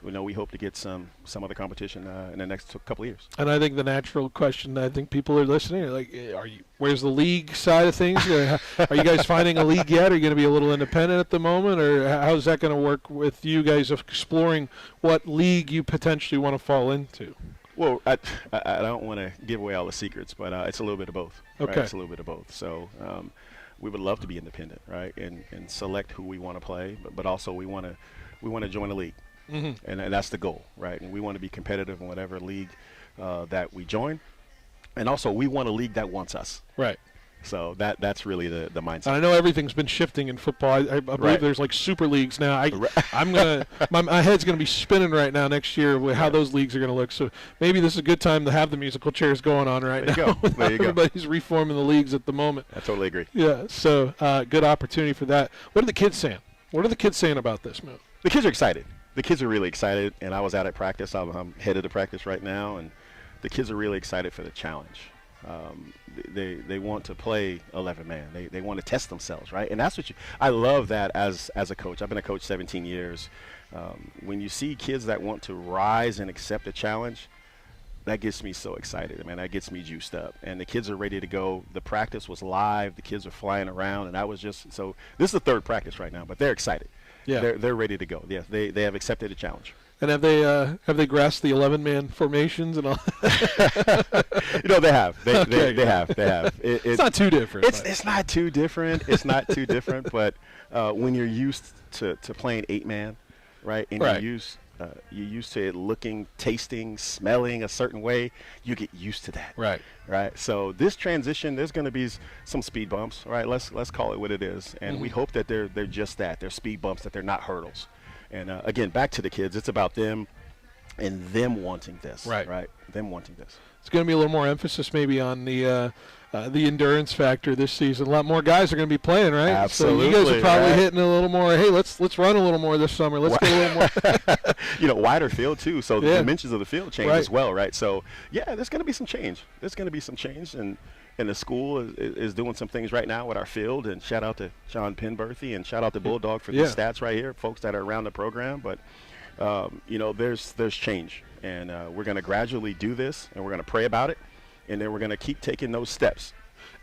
we hope to get some other competition in the next couple of years. And I think the natural question, I think people are listening, are like, where's the league side of things? Are you guys finding a league yet? Are you going to be a little independent at the moment, or how's that going to work with you guys of exploring what league you potentially want to fall into? Well, I don't want to give away all the secrets, but it's a little bit of both. Okay. Right? It's a little bit of both. So we would love to be independent, right, and select who we want to play, but also we want to join a league. Mm-hmm. And that's the goal, right? And we want to be competitive in whatever league that we join. And also, we want a league that wants us. Right. So that's really the mindset. And I know everything's been shifting in football. I believe there's like super leagues now. I'm gonna my head's gonna be spinning right now next year with how those leagues are gonna look. So maybe this is a good time to have the musical chairs going on right now. There you go. Everybody's reforming the leagues at the moment. I totally agree. Yeah. So good opportunity for that. What are the kids saying? What are the kids saying about this move? The kids are excited. The kids are really excited, and I was out at practice. I'm headed to practice right now, and the kids are really excited for the challenge. They want to play 11-man. They want to test themselves, right? And that's what I love that as a coach. I've been a coach 17 years. When you see kids that want to rise and accept a challenge, that gets me so excited. Man, that gets me juiced up. And the kids are ready to go. The practice was live. The kids are flying around, and I was just so. This is the 3rd practice right now, but they're excited. Yeah, they're ready to go. Yeah, they have accepted a challenge. And have they grasped the 11-man formations and all? They have. They have. It's not too different. It's not too different. It's not too different. But when you're used to playing 8-man, right, and you're used to it looking, tasting, smelling a certain way, you get used to that. Right. Right. So this transition, there's going to be some speed bumps. Right. Let's call it what it is, and we hope that they're just that. They're speed bumps. That they're not hurdles. And again, back to the kids, it's about them and them wanting this. Right. Them wanting this. It's going to be a little more emphasis maybe on the endurance factor this season. A lot more guys are going to be playing, right? Absolutely. So you guys are probably hitting a little more. Hey, let's run a little more this summer. Let's get a little more. Wider field too. So the dimensions of the field change as well, right? So there's going to be some change. And the school is doing some things right now with our field. And shout out to John Penberthy and shout out to Bulldog for these stats right here, folks that are around the program. But there's change, and we're going to gradually do this, and we're going to pray about it, and then we're going to keep taking those steps.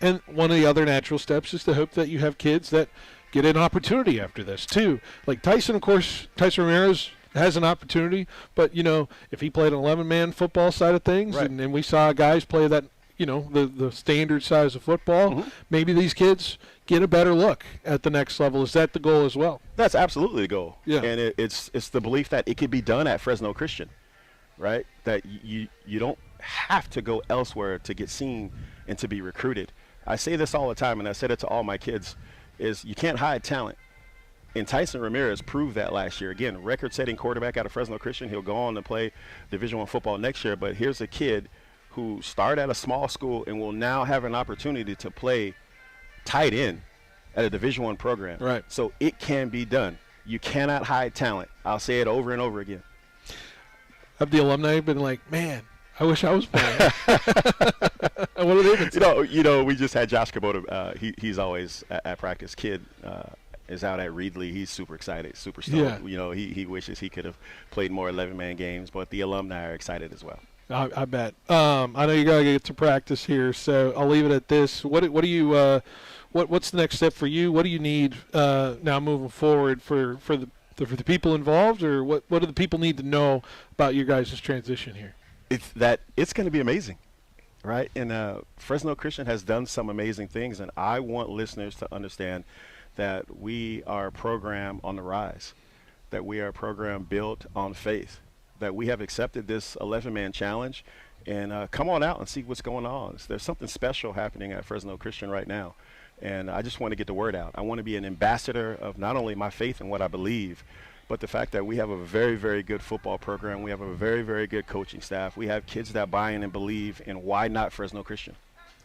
And one of the other natural steps is to hope that you have kids that get an opportunity after this too. Like Tyson, of course, Tyson Ramirez has an opportunity, but if he played an 11-man football side of things, and we saw guys play that. The standard size of football, maybe these kids get a better look at the next level. Is that the goal as well? That's absolutely the goal. Yeah. And it's the belief that it could be done at Fresno Christian, right? That you don't have to go elsewhere to get seen and to be recruited. I say this all the time, and I said it to all my kids, is you can't hide talent. And Tyson Ramirez proved that last year. Again, record-setting quarterback out of Fresno Christian. He'll go on to play Division I football next year, but here's a kid who started at a small school and will now have an opportunity to play tight end at a Division I program. Right. So it can be done. You cannot hide talent. I'll say it over and over again. Have the alumni been like, man, I wish I was playing? What have they been saying? You know, we just had Josh Kubota. He's always at practice. Kid is out at Reedley. He's super excited, super stoked. Yeah. You know, he wishes he could have played more 11-man games, but the alumni are excited as well. I bet. I know you gotta get to practice here, so I'll leave it at this. What do you what's the next step for you? What do you need now moving forward for the people involved, or what do the people need to know about your guys' transition here? It's going to be amazing, right? And Fresno Christian has done some amazing things, and I want listeners to understand that we are a program on the rise, that we are a program built on faith, that we have accepted this 11-man challenge, and come on out and see what's going on. There's something special happening at Fresno Christian right now, and I just want to get the word out. I want to be an ambassador of not only my faith and what I believe, but the fact that we have a very, very good football program. We have a very, very good coaching staff. We have kids that buy in and believe in why not Fresno Christian.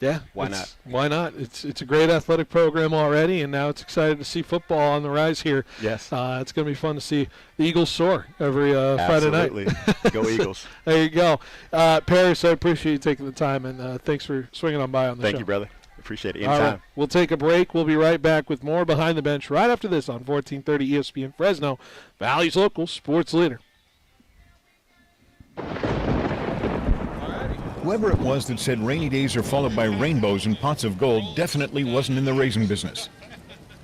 Yeah. Why not? Why not? It's a great athletic program already, and now it's excited to see football on the rise here. Yes. It's going to be fun to see the Eagles soar every Friday night. Absolutely. Go Eagles. There you go. Paris, I appreciate you taking the time, and thanks for swinging on by on the show. Thank you, brother. Appreciate it. All Anytime. right. We'll take a break. We'll be right back with more Behind the Bench right after this on 1430 ESPN Fresno, Valley's local sports leader. Whoever it was that said rainy days are followed by rainbows and pots of gold definitely wasn't in the raisin business.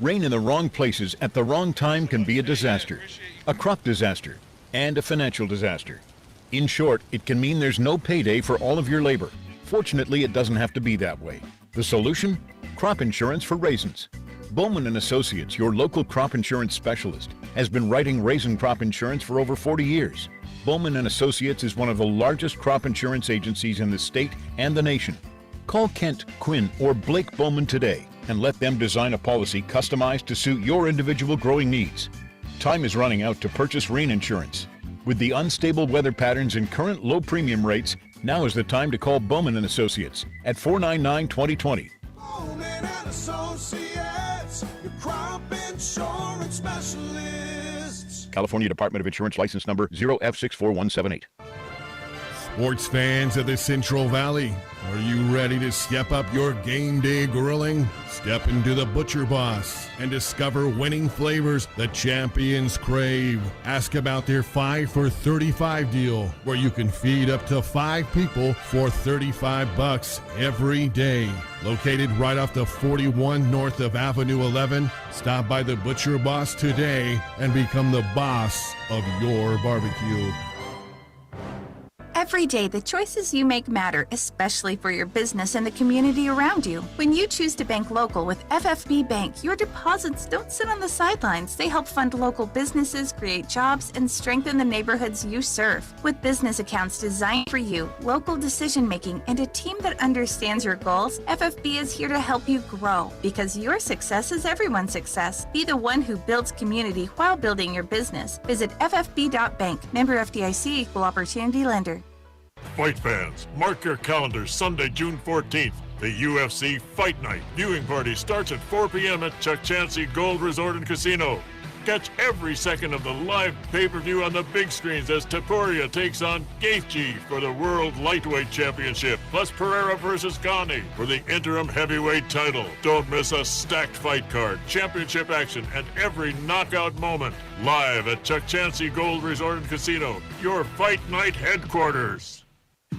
Rain in the wrong places at the wrong time can be a disaster, a crop disaster, and a financial disaster. In short, it can mean there's no payday for all of your labor. Fortunately, it doesn't have to be that way. The solution? Crop insurance for raisins. Bowman & Associates, your local crop insurance specialist, has been writing raisin crop insurance for over 40 years. Bowman & Associates is one of the largest crop insurance agencies in the state and the nation. Call Kent, Quinn, or Blake Bowman today and let them design a policy customized to suit your individual growing needs. Time is running out to purchase rain insurance. With the unstable weather patterns and current low premium rates, now is the time to call Bowman & Associates at 499-2020. Bowman & Associates, your crop insurance specialists. California Department of Insurance license number 0F64178. Sports fans of the Central Valley, are you ready to step up your game day grilling? Step into the Butcher Boss and discover winning flavors the champions crave. Ask about their 5 for $35 deal, where you can feed up to 5 people for $35 every day. Located right off the 41 north of Avenue 11, stop by the Butcher Boss today and become the boss of your barbecue. Every day, the choices you make matter, especially for your business and the community around you. When you choose to bank local with FFB Bank, your deposits don't sit on the sidelines. They help fund local businesses, create jobs, and strengthen the neighborhoods you serve. With business accounts designed for you, local decision-making, and a team that understands your goals, FFB is here to help you grow. Because your success is everyone's success. Be the one who builds community while building your business. Visit ffb.bank. Member FDIC, Equal Opportunity Lender. Fight fans, mark your calendars Sunday, June 14th. The UFC Fight Night viewing party starts at 4 p.m. at Chuck Chansey Gold Resort and Casino. Catch every second of the live pay-per-view on the big screens as Taporia takes on Gaethje for the World Lightweight Championship, plus Pereira versus Gane for the interim heavyweight title. Don't miss a stacked fight card, championship action, and every knockout moment. Live at Chuck Chansey Gold Resort and Casino, your Fight Night headquarters.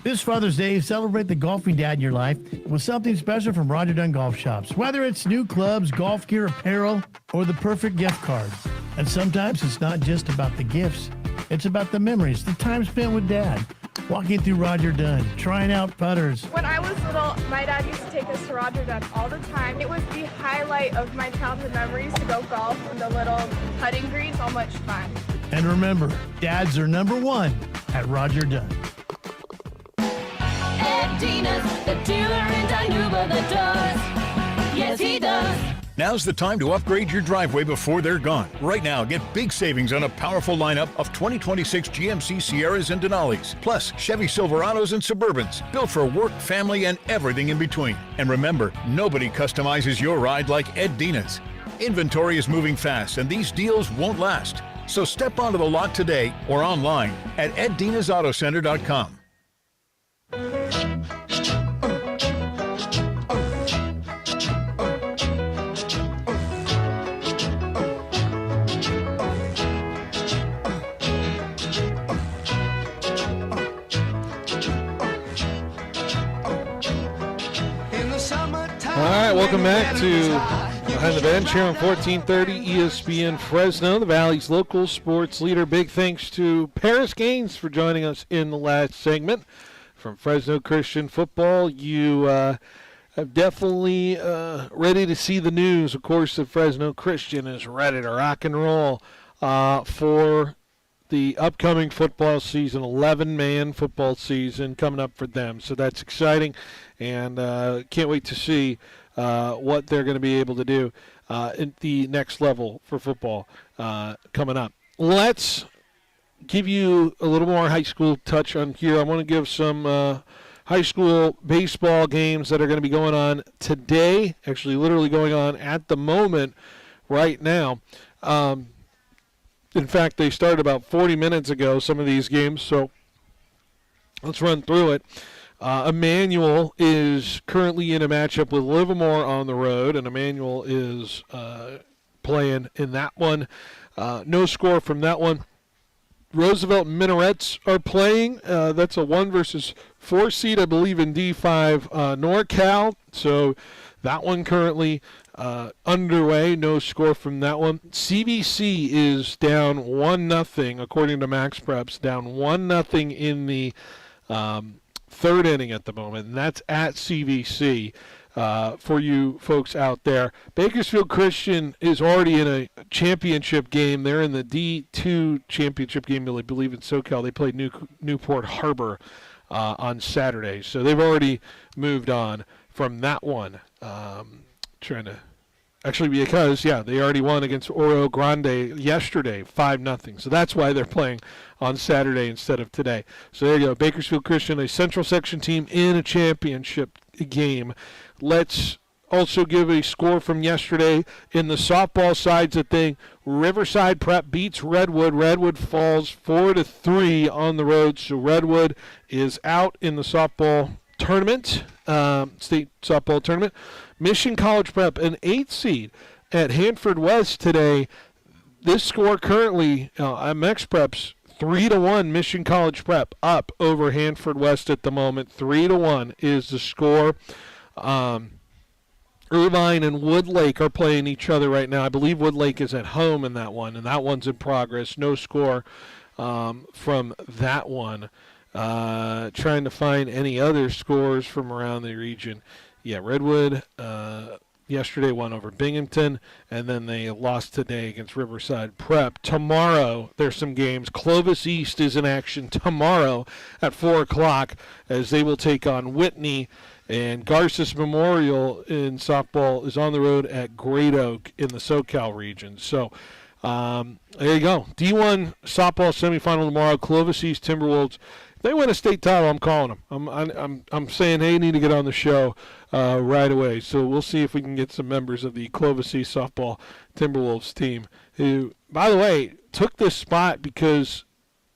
This Father's Day, celebrate the golfing dad in your life with something special from Roger Dunn Golf Shops. Whether it's new clubs, golf gear, apparel, or the perfect gift card. And sometimes it's not just about the gifts. It's about the memories, the time spent with Dad, walking through Roger Dunn, trying out putters. When I was little, my dad used to take us to Roger Dunn all the time. It was the highlight of my childhood memories to go golf in the little putting green. So much fun. And remember, dads are number one at Roger Dunn. Ed Dinas, the dealer in Dinuba that does. Yes, he does. Now's the time to upgrade your driveway before they're gone. Right now, get big savings on a powerful lineup of 2026 GMC Sierras and Denali's, plus Chevy Silverados and Suburbans, built for work, family, and everything in between. And remember, nobody customizes your ride like Ed Dinas. Inventory is moving fast, and these deals won't last. So step onto the lot today or online at eddinasautocenter.com. All right, welcome back to Behind the Bench here on 1430 ESPN Fresno, the Valley's local sports leader. Big thanks to Paris Gaines for joining us in the last segment from Fresno Christian Football. You are definitely ready to see the news, of course, that Fresno Christian is ready to rock and roll for the upcoming football season, 11-man football season coming up for them. So that's exciting, and can't wait to see what they're going to be able to do at the next level for football coming up. Let's give you a little more high school touch on here. I want to give some high school baseball games that are going to be going on today, actually literally going on at the moment right now. In fact, they started about 40 minutes ago, some of these games, so let's run through it. Emmanuel is currently in a matchup with Livermore on the road, and Emmanuel is playing in that one. No score from that one. Roosevelt Minarets are playing. That's a 1 versus 4 seed, I believe, in D5 NorCal. So that one currently underway. No score from that one. CVC is down 1-0, according to Max Preps, down 1-0 in the third inning at the moment, and that's at CVC for you folks out there. Bakersfield Christian is already in a championship game. They're in the D2 championship game, I believe, in SoCal. They played Newport Harbor on Saturday, so they've already moved on from that one. Because they already won against Oro Grande yesterday, 5-0. So that's why they're playing on Saturday instead of today. So there you go. Bakersfield Christian, a Central Section team in a championship game. Let's also give a score from yesterday in the softball sides of thing. Riverside Prep beats Redwood. Redwood falls 4-3 on the road. So Redwood is out in the softball tournament, state softball tournament. Mission College Prep, an 8 seed at Hanford West today. This score currently, MX Prep's 3-1. Mission College Prep up over Hanford West at the moment. 3-1 is the score. Irvine and Woodlake are playing each other right now. I believe Woodlake is at home in that one, and that one's in progress. No score from that one. Trying to find any other scores from around the region. Yeah, Redwood yesterday won over Binghamton, and then they lost today against Riverside Prep. Tomorrow, there's some games. Clovis East is in action tomorrow at 4 o'clock as they will take on Whitney. And Garces Memorial in softball is on the road at Great Oak in the SoCal region. So there you go. D1 softball semifinal tomorrow. Clovis East Timberwolves. If they win a state title, I'm calling them. I'm saying, hey, you need to get on the show right away. So we'll see if we can get some members of the Clovis East softball Timberwolves team, who, by the way, took this spot because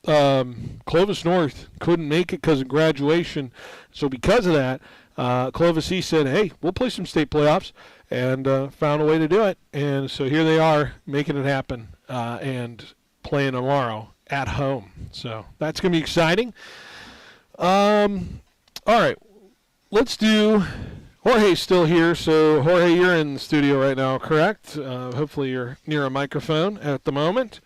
Clovis North couldn't make it because of graduation. So because of that, Clovis East said, hey, we'll play some state playoffs, and found a way to do it. And so here they are making it happen and playing tomorrow at home. So that's going to be exciting. All right, let's do – Jorge's still here. So, Jorge, you're in the studio right now, correct? Hopefully you're near a microphone at the moment.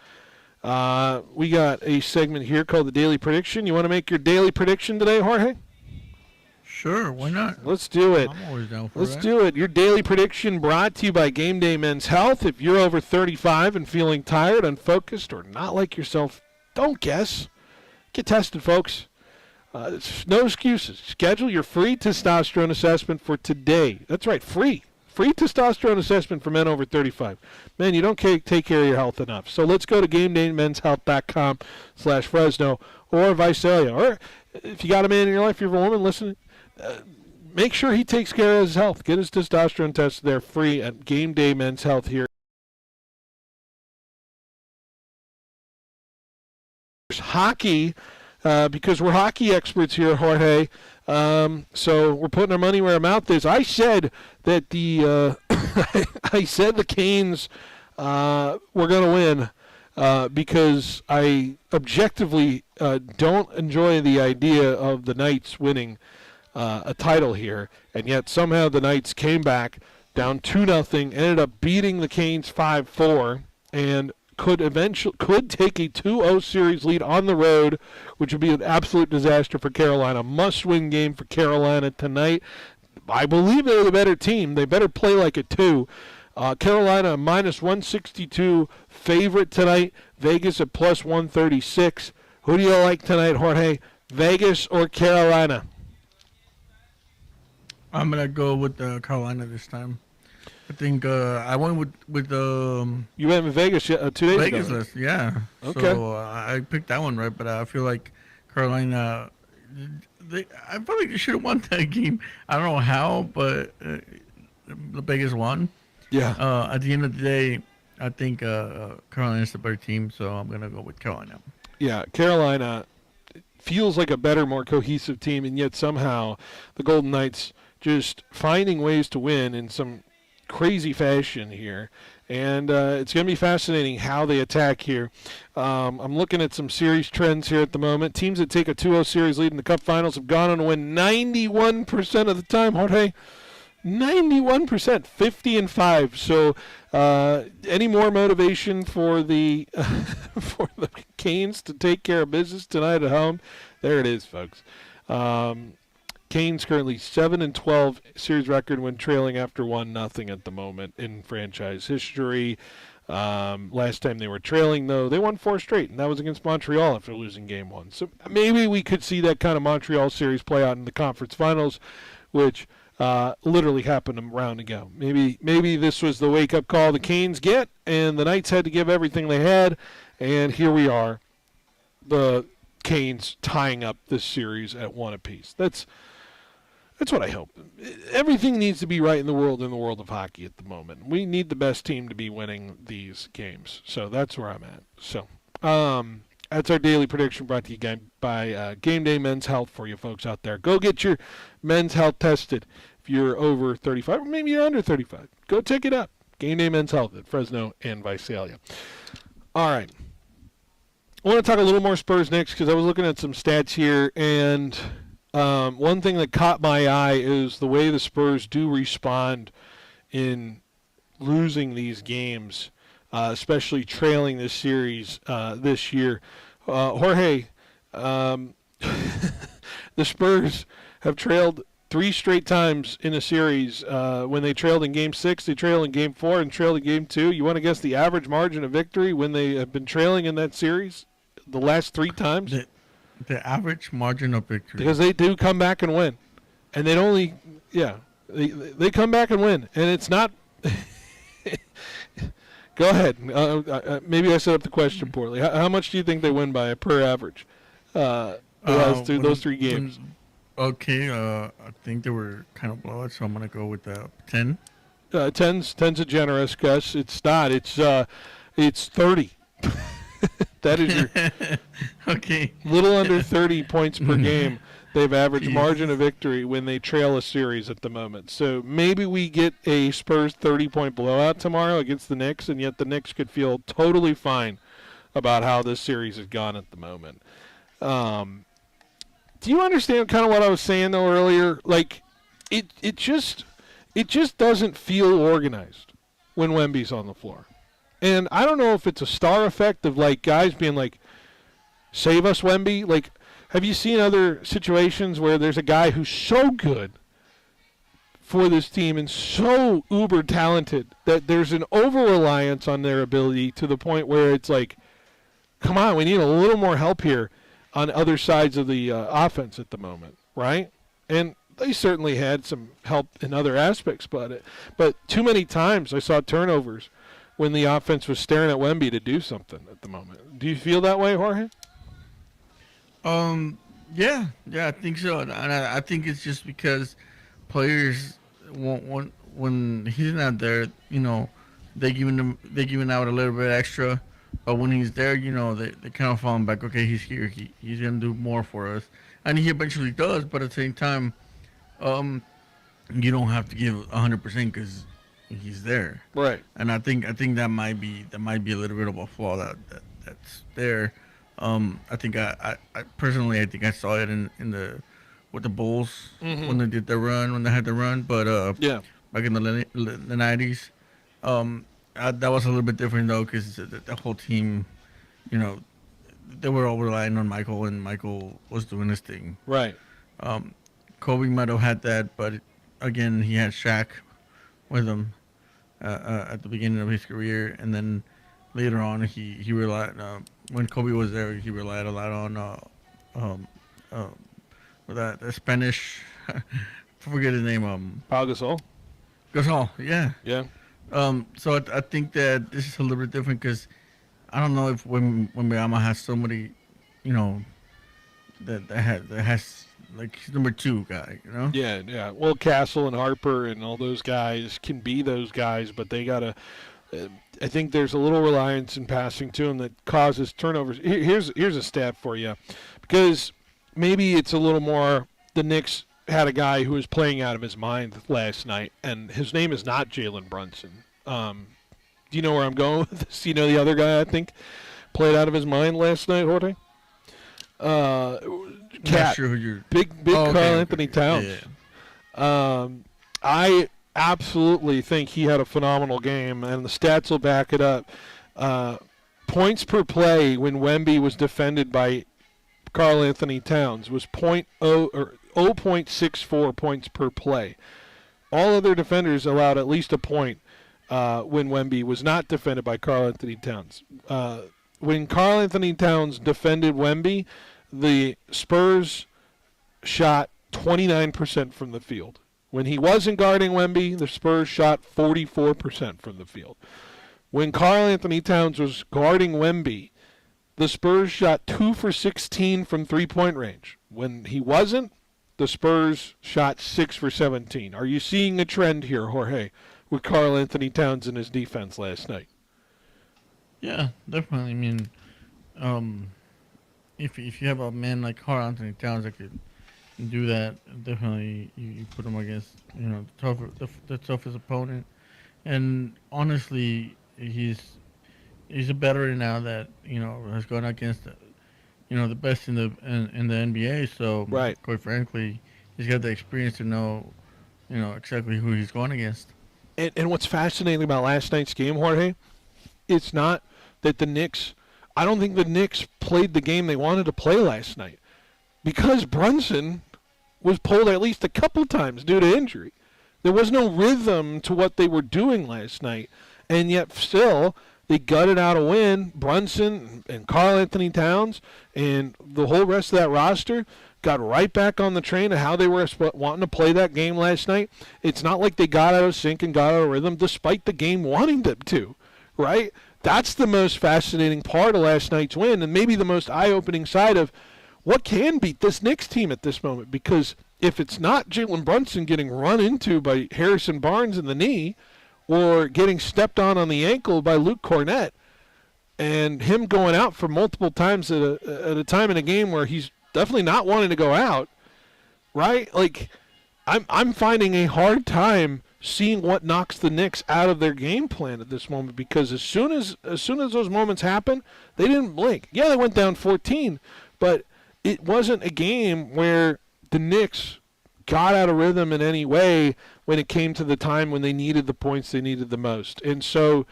We got a segment here called the Daily Prediction. You want to make your daily prediction today, Jorge? Sure, why not? Let's do it. I'm always down for Let's that. do it. Your daily prediction brought to you by Game Day Men's Health. If you're over 35 and feeling tired, unfocused, or not like yourself, don't guess. Get tested, folks. No excuses. Schedule your free testosterone assessment for today. That's right, free. Free testosterone assessment for men over 35. Man, you don't take care of your health enough. So let's go to GameDayMen'sHealth.com/Fresno or Visalia. Or if you got a man in your life, you're a woman listening, make sure he takes care of his health. Get his testosterone tested there free at Game Day Men's Health here hockey, because we're hockey experts here, Jorge. So we're putting our money where our mouth is. I said that the Canes were going to win because I objectively don't enjoy the idea of the Knights winning a title here, and yet somehow the Knights came back down 2-0, ended up beating the Canes 5-4, and could take a 2-0 series lead on the road, which would be an absolute disaster for Carolina. Must-win game for Carolina tonight. I believe they're the better team. They better play like it too. Carolina -162 favorite tonight. Vegas at +136. Who do you like tonight, Jorge? Vegas or Carolina? I'm gonna go with Carolina this time. I think I went with You went with Vegas 2 days Vegas ago. list, yeah. Okay. So I picked that one right, but I feel like Carolina. I feel like they should have won that game. I don't know how, but the Vegas won. Yeah. At the end of the day, I think Carolina's the better team, so I'm gonna go with Carolina. Yeah, Carolina feels like a better, more cohesive team, and yet somehow the Golden Knights just finding ways to win in some crazy fashion here. And it's going to be fascinating how they attack here. I'm looking at some series trends here at the moment. Teams that take a 2-0 series lead in the Cup Finals have gone on to win 91% of the time, Jorge. 91%, 50-5. So, any more motivation for the for the Canes to take care of business tonight at home? There it is, folks. Canes currently 7-12 series record when trailing after 1-0 at the moment in franchise history. Last time they were trailing, though, they won 4 straight, and that was against Montreal after losing Game 1. So maybe we could see that kind of Montreal series play out in the conference finals, which literally happened a round ago. Maybe this was the wake-up call the Canes get, and the Knights had to give everything they had, and here we are, the Canes tying up this series at 1 apiece. That's what I hope. Everything needs to be right in the world of hockey at the moment. We need the best team to be winning these games. So that's where I'm at. So that's our daily prediction brought to you again by Game Day Men's Health for you folks out there. Go get your men's health tested if you're over 35 or maybe you're under 35. Go check it out. Game Day Men's Health at Fresno and Visalia. All right. I want to talk a little more Spurs next because I was looking at some stats here, and one thing that caught my eye is the way the Spurs do respond in losing these games, especially trailing this series this year. Jorge, the Spurs have trailed 3 straight times in a series. When they trailed in Game 6, they trailed in Game 4, and trailed in Game 2. You want to guess the average margin of victory when they have been trailing in that series the last 3 times? The average margin of victory. Because they do come back and win. And they they come back and win. And it's not... Go ahead. Maybe I set up the question poorly. How much do you think they win by per average those 3 games? Okay, I think they were kind of blowouts, so I'm going to go with 10. 10's a generous guess. It's not. It's 30. That is your okay. Little under 30 points per game. They've averaged margin of victory when they trail a series at the moment. So maybe we get a Spurs 30-point blowout tomorrow against the Knicks, and yet the Knicks could feel totally fine about how this series has gone at the moment. Do you understand kind of what I was saying though earlier? Like, it just doesn't feel organized when Wemby's on the floor. And I don't know if it's a star effect of, like, guys being like, save us, Wemby. Like, have you seen other situations where there's a guy who's so good for this team and so uber talented that there's an over-reliance on their ability to the point where it's like, come on, we need a little more help here on other sides of the offense at the moment, right? And they certainly had some help in other aspects, but too many times I saw turnovers when the offense was staring at Wemby to do something at the moment. Do you feel that way, Jorge? Yeah, I think so, and I think it's just because players want when he's not there, they're giving out a little bit extra But when he's there, they kind of fall back. Okay, he's here. He's gonna do more for us, and he eventually does. But at the same time, you don't have to give 100% because he's there. Right. And I think that might be a little bit of a flaw that's there. I think I personally I think I saw it in the with the Bulls when they did the run when they had the run, but back in the 90s, that was a little bit different though because the whole team, they were all relying on Michael and Michael was doing his thing. Right. Kobe might have had that, but again he had Shaq with him at the beginning of his career, and then later on he relied when Kobe was there he relied a lot on the Spanish I forget his name Pau Gasol. Gasol, yeah. So I think that this is a little bit different because I don't know if when Wembanyama has somebody, that has like he's number 2 guy, Yeah. Well, Castle and Harper and all those guys can be those guys, but they gotta. I think there's a little reliance in passing to him that causes turnovers. Here's a stat for you, because maybe it's a little more. The Knicks had a guy who was playing out of his mind last night, and his name is not Jalen Brunson. Do you know where I'm going with this? You know the other guy I think played out of his mind last night, Jorge? Not sure who you're... Big Carl Anthony Towns. Yeah. I absolutely think he had a phenomenal game, and the stats will back it up. Points per play when Wemby was defended by Carl Anthony Towns was 0.64 points per play. All other defenders allowed at least a point when Wemby was not defended by Carl Anthony Towns. When Carl Anthony Towns defended Wemby, the Spurs shot 29% from the field. When he wasn't guarding Wemby, the Spurs shot 44% from the field. When Carl Anthony Towns was guarding Wemby, the Spurs shot 2 for 16 from three-point range. When he wasn't, the Spurs shot 6 for 17. Are you seeing a trend here, Jorge, with Carl Anthony Towns and his defense last night? Yeah, definitely. I mean, if you have a man like Carl Anthony Towns that could do that, definitely you put him against the toughest opponent. And honestly, he's a veteran now that has gone against the best in the NBA. So quite frankly, he's got the experience to know exactly who he's going against. And what's fascinating about last night's game, Jorge, it's not that the Knicks. I don't think the Knicks played the game they wanted to play last night because Brunson was pulled at least a couple times due to injury. There was no rhythm to what they were doing last night, and yet still they gutted out a win. Brunson and Carl Anthony Towns and the whole rest of that roster got right back on the train of how they were wanting to play that game last night. It's not like they got out of sync and got out of rhythm despite the game wanting them to, right? That's the most fascinating part of last night's win, and maybe the most eye-opening side of what can beat this Knicks team at this moment, because if it's not Jalen Brunson getting run into by Harrison Barnes in the knee or getting stepped on the ankle by Luke Cornett and him going out for multiple times at a time in a game where he's definitely not wanting to go out, right? Like, I'm finding a hard time seeing what knocks the Knicks out of their game plan at this moment, because as soon as those moments happen, they didn't blink. Yeah, they went down 14, but it wasn't a game where the Knicks got out of rhythm in any way when it came to the time when they needed the points they needed the most. And so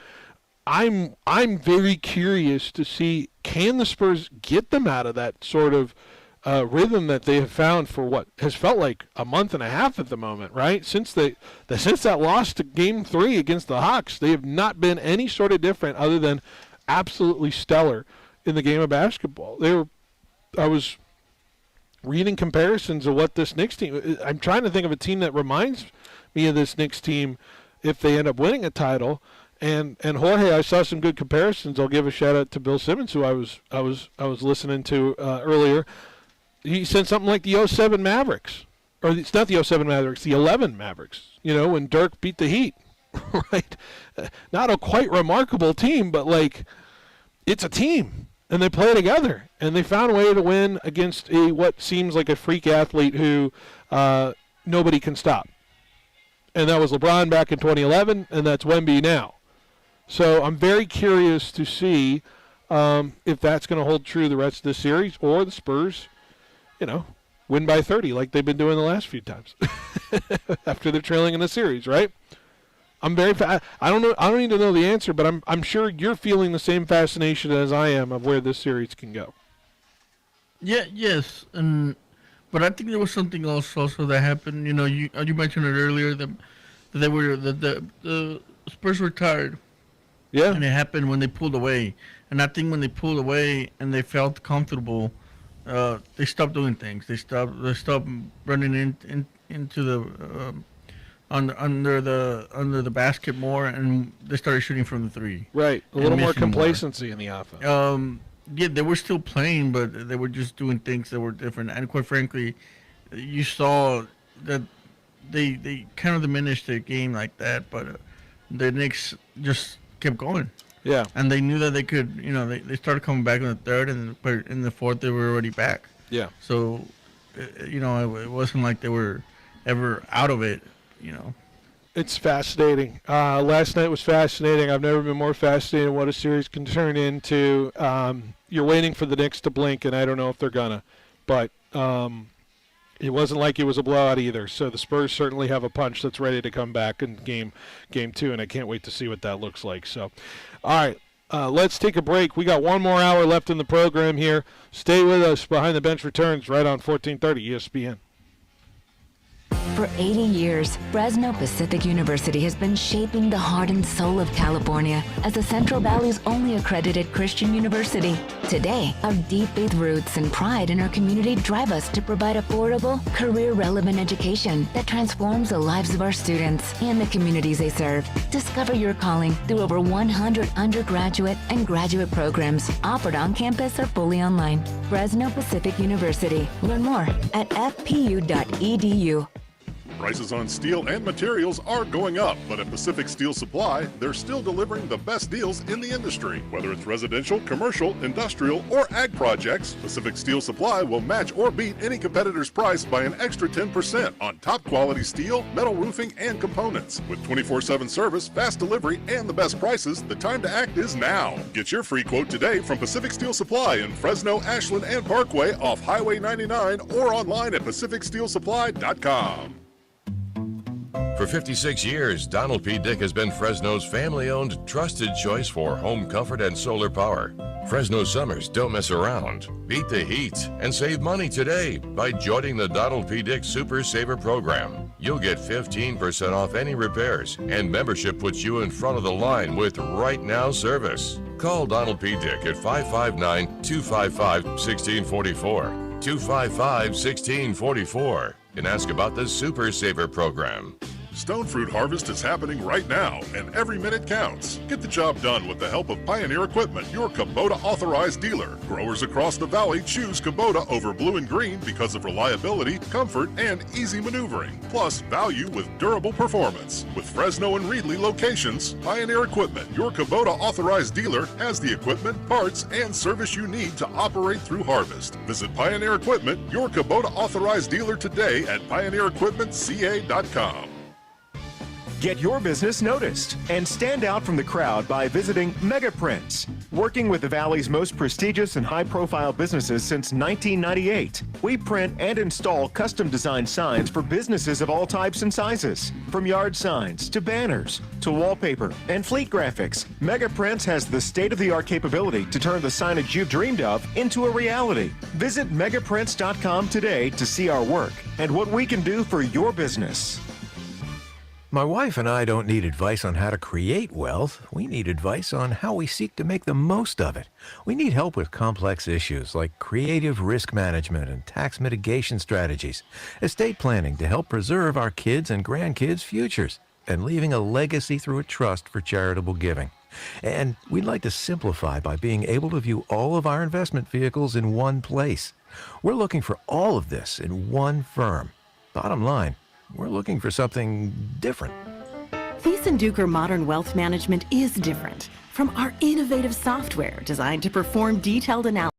I'm very curious to see, can the Spurs get them out of that sort of rhythm that they have found for what has felt like a month and a half at the moment, right? Since that loss to Game 3 against the Hawks, they have not been any sort of different other than absolutely stellar in the game of basketball. I was reading comparisons of what this Knicks team. I'm trying to think of a team that reminds me of this Knicks team if they end up winning a title. And Jorge, I saw some good comparisons. I'll give a shout out to Bill Simmons, who I was listening to earlier. He said something like the 07 Mavericks, or it's not the 07 Mavericks, the 11 Mavericks. When Dirk beat the Heat, right? Not a quite remarkable team, but like it's a team, and they play together, and they found a way to win against what seems like a freak athlete who nobody can stop. And that was LeBron back in 2011, and that's Wemby now. So I'm very curious to see if that's going to hold true the rest of the series, or the Spurs, win by 30 like they've been doing the last few times after they're trailing in the series, right? I'm very I don't know. I don't need to know the answer, but I'm sure you're feeling the same fascination as I am of where this series can go. Yeah. Yes. But I think there was something else also that happened. You mentioned it earlier that the Spurs were tired. Yeah. And it happened when they pulled away. And I think when they pulled away and they felt comfortable, they stopped doing things. They stopped running into the under the basket more, and they started shooting from the three. Right, a little more complacency in the offense. Yeah, they were still playing, but they were just doing things that were different. And quite frankly, you saw that they kind of diminished their game like that, but the Knicks just kept going. Yeah. And they knew that they could, they started coming back in the third, and in the fourth they were already back. Yeah. So, it wasn't like they were ever out of it, It's fascinating. Last night was fascinating. I've never been more fascinated in what a series can turn into. You're waiting for the Knicks to blink, and I don't know if they're gonna. But it wasn't like it was a blowout either. So the Spurs certainly have a punch that's ready to come back in game 2, and I can't wait to see what that looks like. So, all right, let's take a break. We got one more hour left in the program here. Stay with us. Behind the Bench returns right on 1430 ESPN. For 80 years, Fresno Pacific University has been shaping the heart and soul of California as the Central Valley's only accredited Christian university. Today, our deep faith roots and pride in our community drive us to provide affordable, career-relevant education that transforms the lives of our students and the communities they serve. Discover your calling through over 100 undergraduate and graduate programs offered on campus or fully online. Fresno Pacific University. Learn more at fpu.edu. Prices on steel and materials are going up, but at Pacific Steel Supply, they're still delivering the best deals in the industry. Whether it's residential, commercial, industrial, or ag projects, Pacific Steel Supply will match or beat any competitor's price by an extra 10% on top quality steel, metal roofing, and components. With 24/7 service, fast delivery, and the best prices, the time to act is now. Get your free quote today from Pacific Steel Supply in Fresno, Ashland, and Parkway off Highway 99 or online at pacificsteelsupply.com. For 56 years, Donald P. Dick has been Fresno's family-owned, trusted choice for home comfort and solar power. Fresno summers don't mess around. Beat the heat and save money today by joining the Donald P. Dick Super Saver Program. You'll get 15% off any repairs, and membership puts you in front of the line with Right Now service. Call Donald P. Dick at 559-255-1644, 255-1644, and ask about the Super Saver Program. Stone fruit harvest is happening right now, and every minute counts. Get the job done with the help of Pioneer Equipment, your Kubota authorized dealer. Growers across the valley choose Kubota over Blue and Green because of reliability, comfort, and easy maneuvering. Plus, value with durable performance. With Fresno and Reedley locations, Pioneer Equipment, your Kubota authorized dealer, has the equipment, parts, and service you need to operate through harvest. Visit Pioneer Equipment, your Kubota authorized dealer today at pioneerequipmentca.com. Get your business noticed and stand out from the crowd by visiting Megaprints. Working with the Valley's most prestigious and high-profile businesses since 1998, we print and install custom-designed signs for businesses of all types and sizes. From yard signs to banners to wallpaper and fleet graphics, Megaprints has the state-of-the-art capability to turn the signage you've dreamed of into a reality. Visit megaprints.com today to see our work and what we can do for your business. My wife and I don't need advice on how to create wealth. We need advice on how we seek to make the most of it. We need help with complex issues like creative risk management and tax mitigation strategies, estate planning to help preserve our kids' and grandkids' futures, and leaving a legacy through a trust for charitable giving. And we'd like to simplify by being able to view all of our investment vehicles in one place. We're looking for all of this in one firm. Bottom line, we're looking for something different. Thies & Duker Modern Wealth Management is different. From our innovative software designed to perform detailed analysis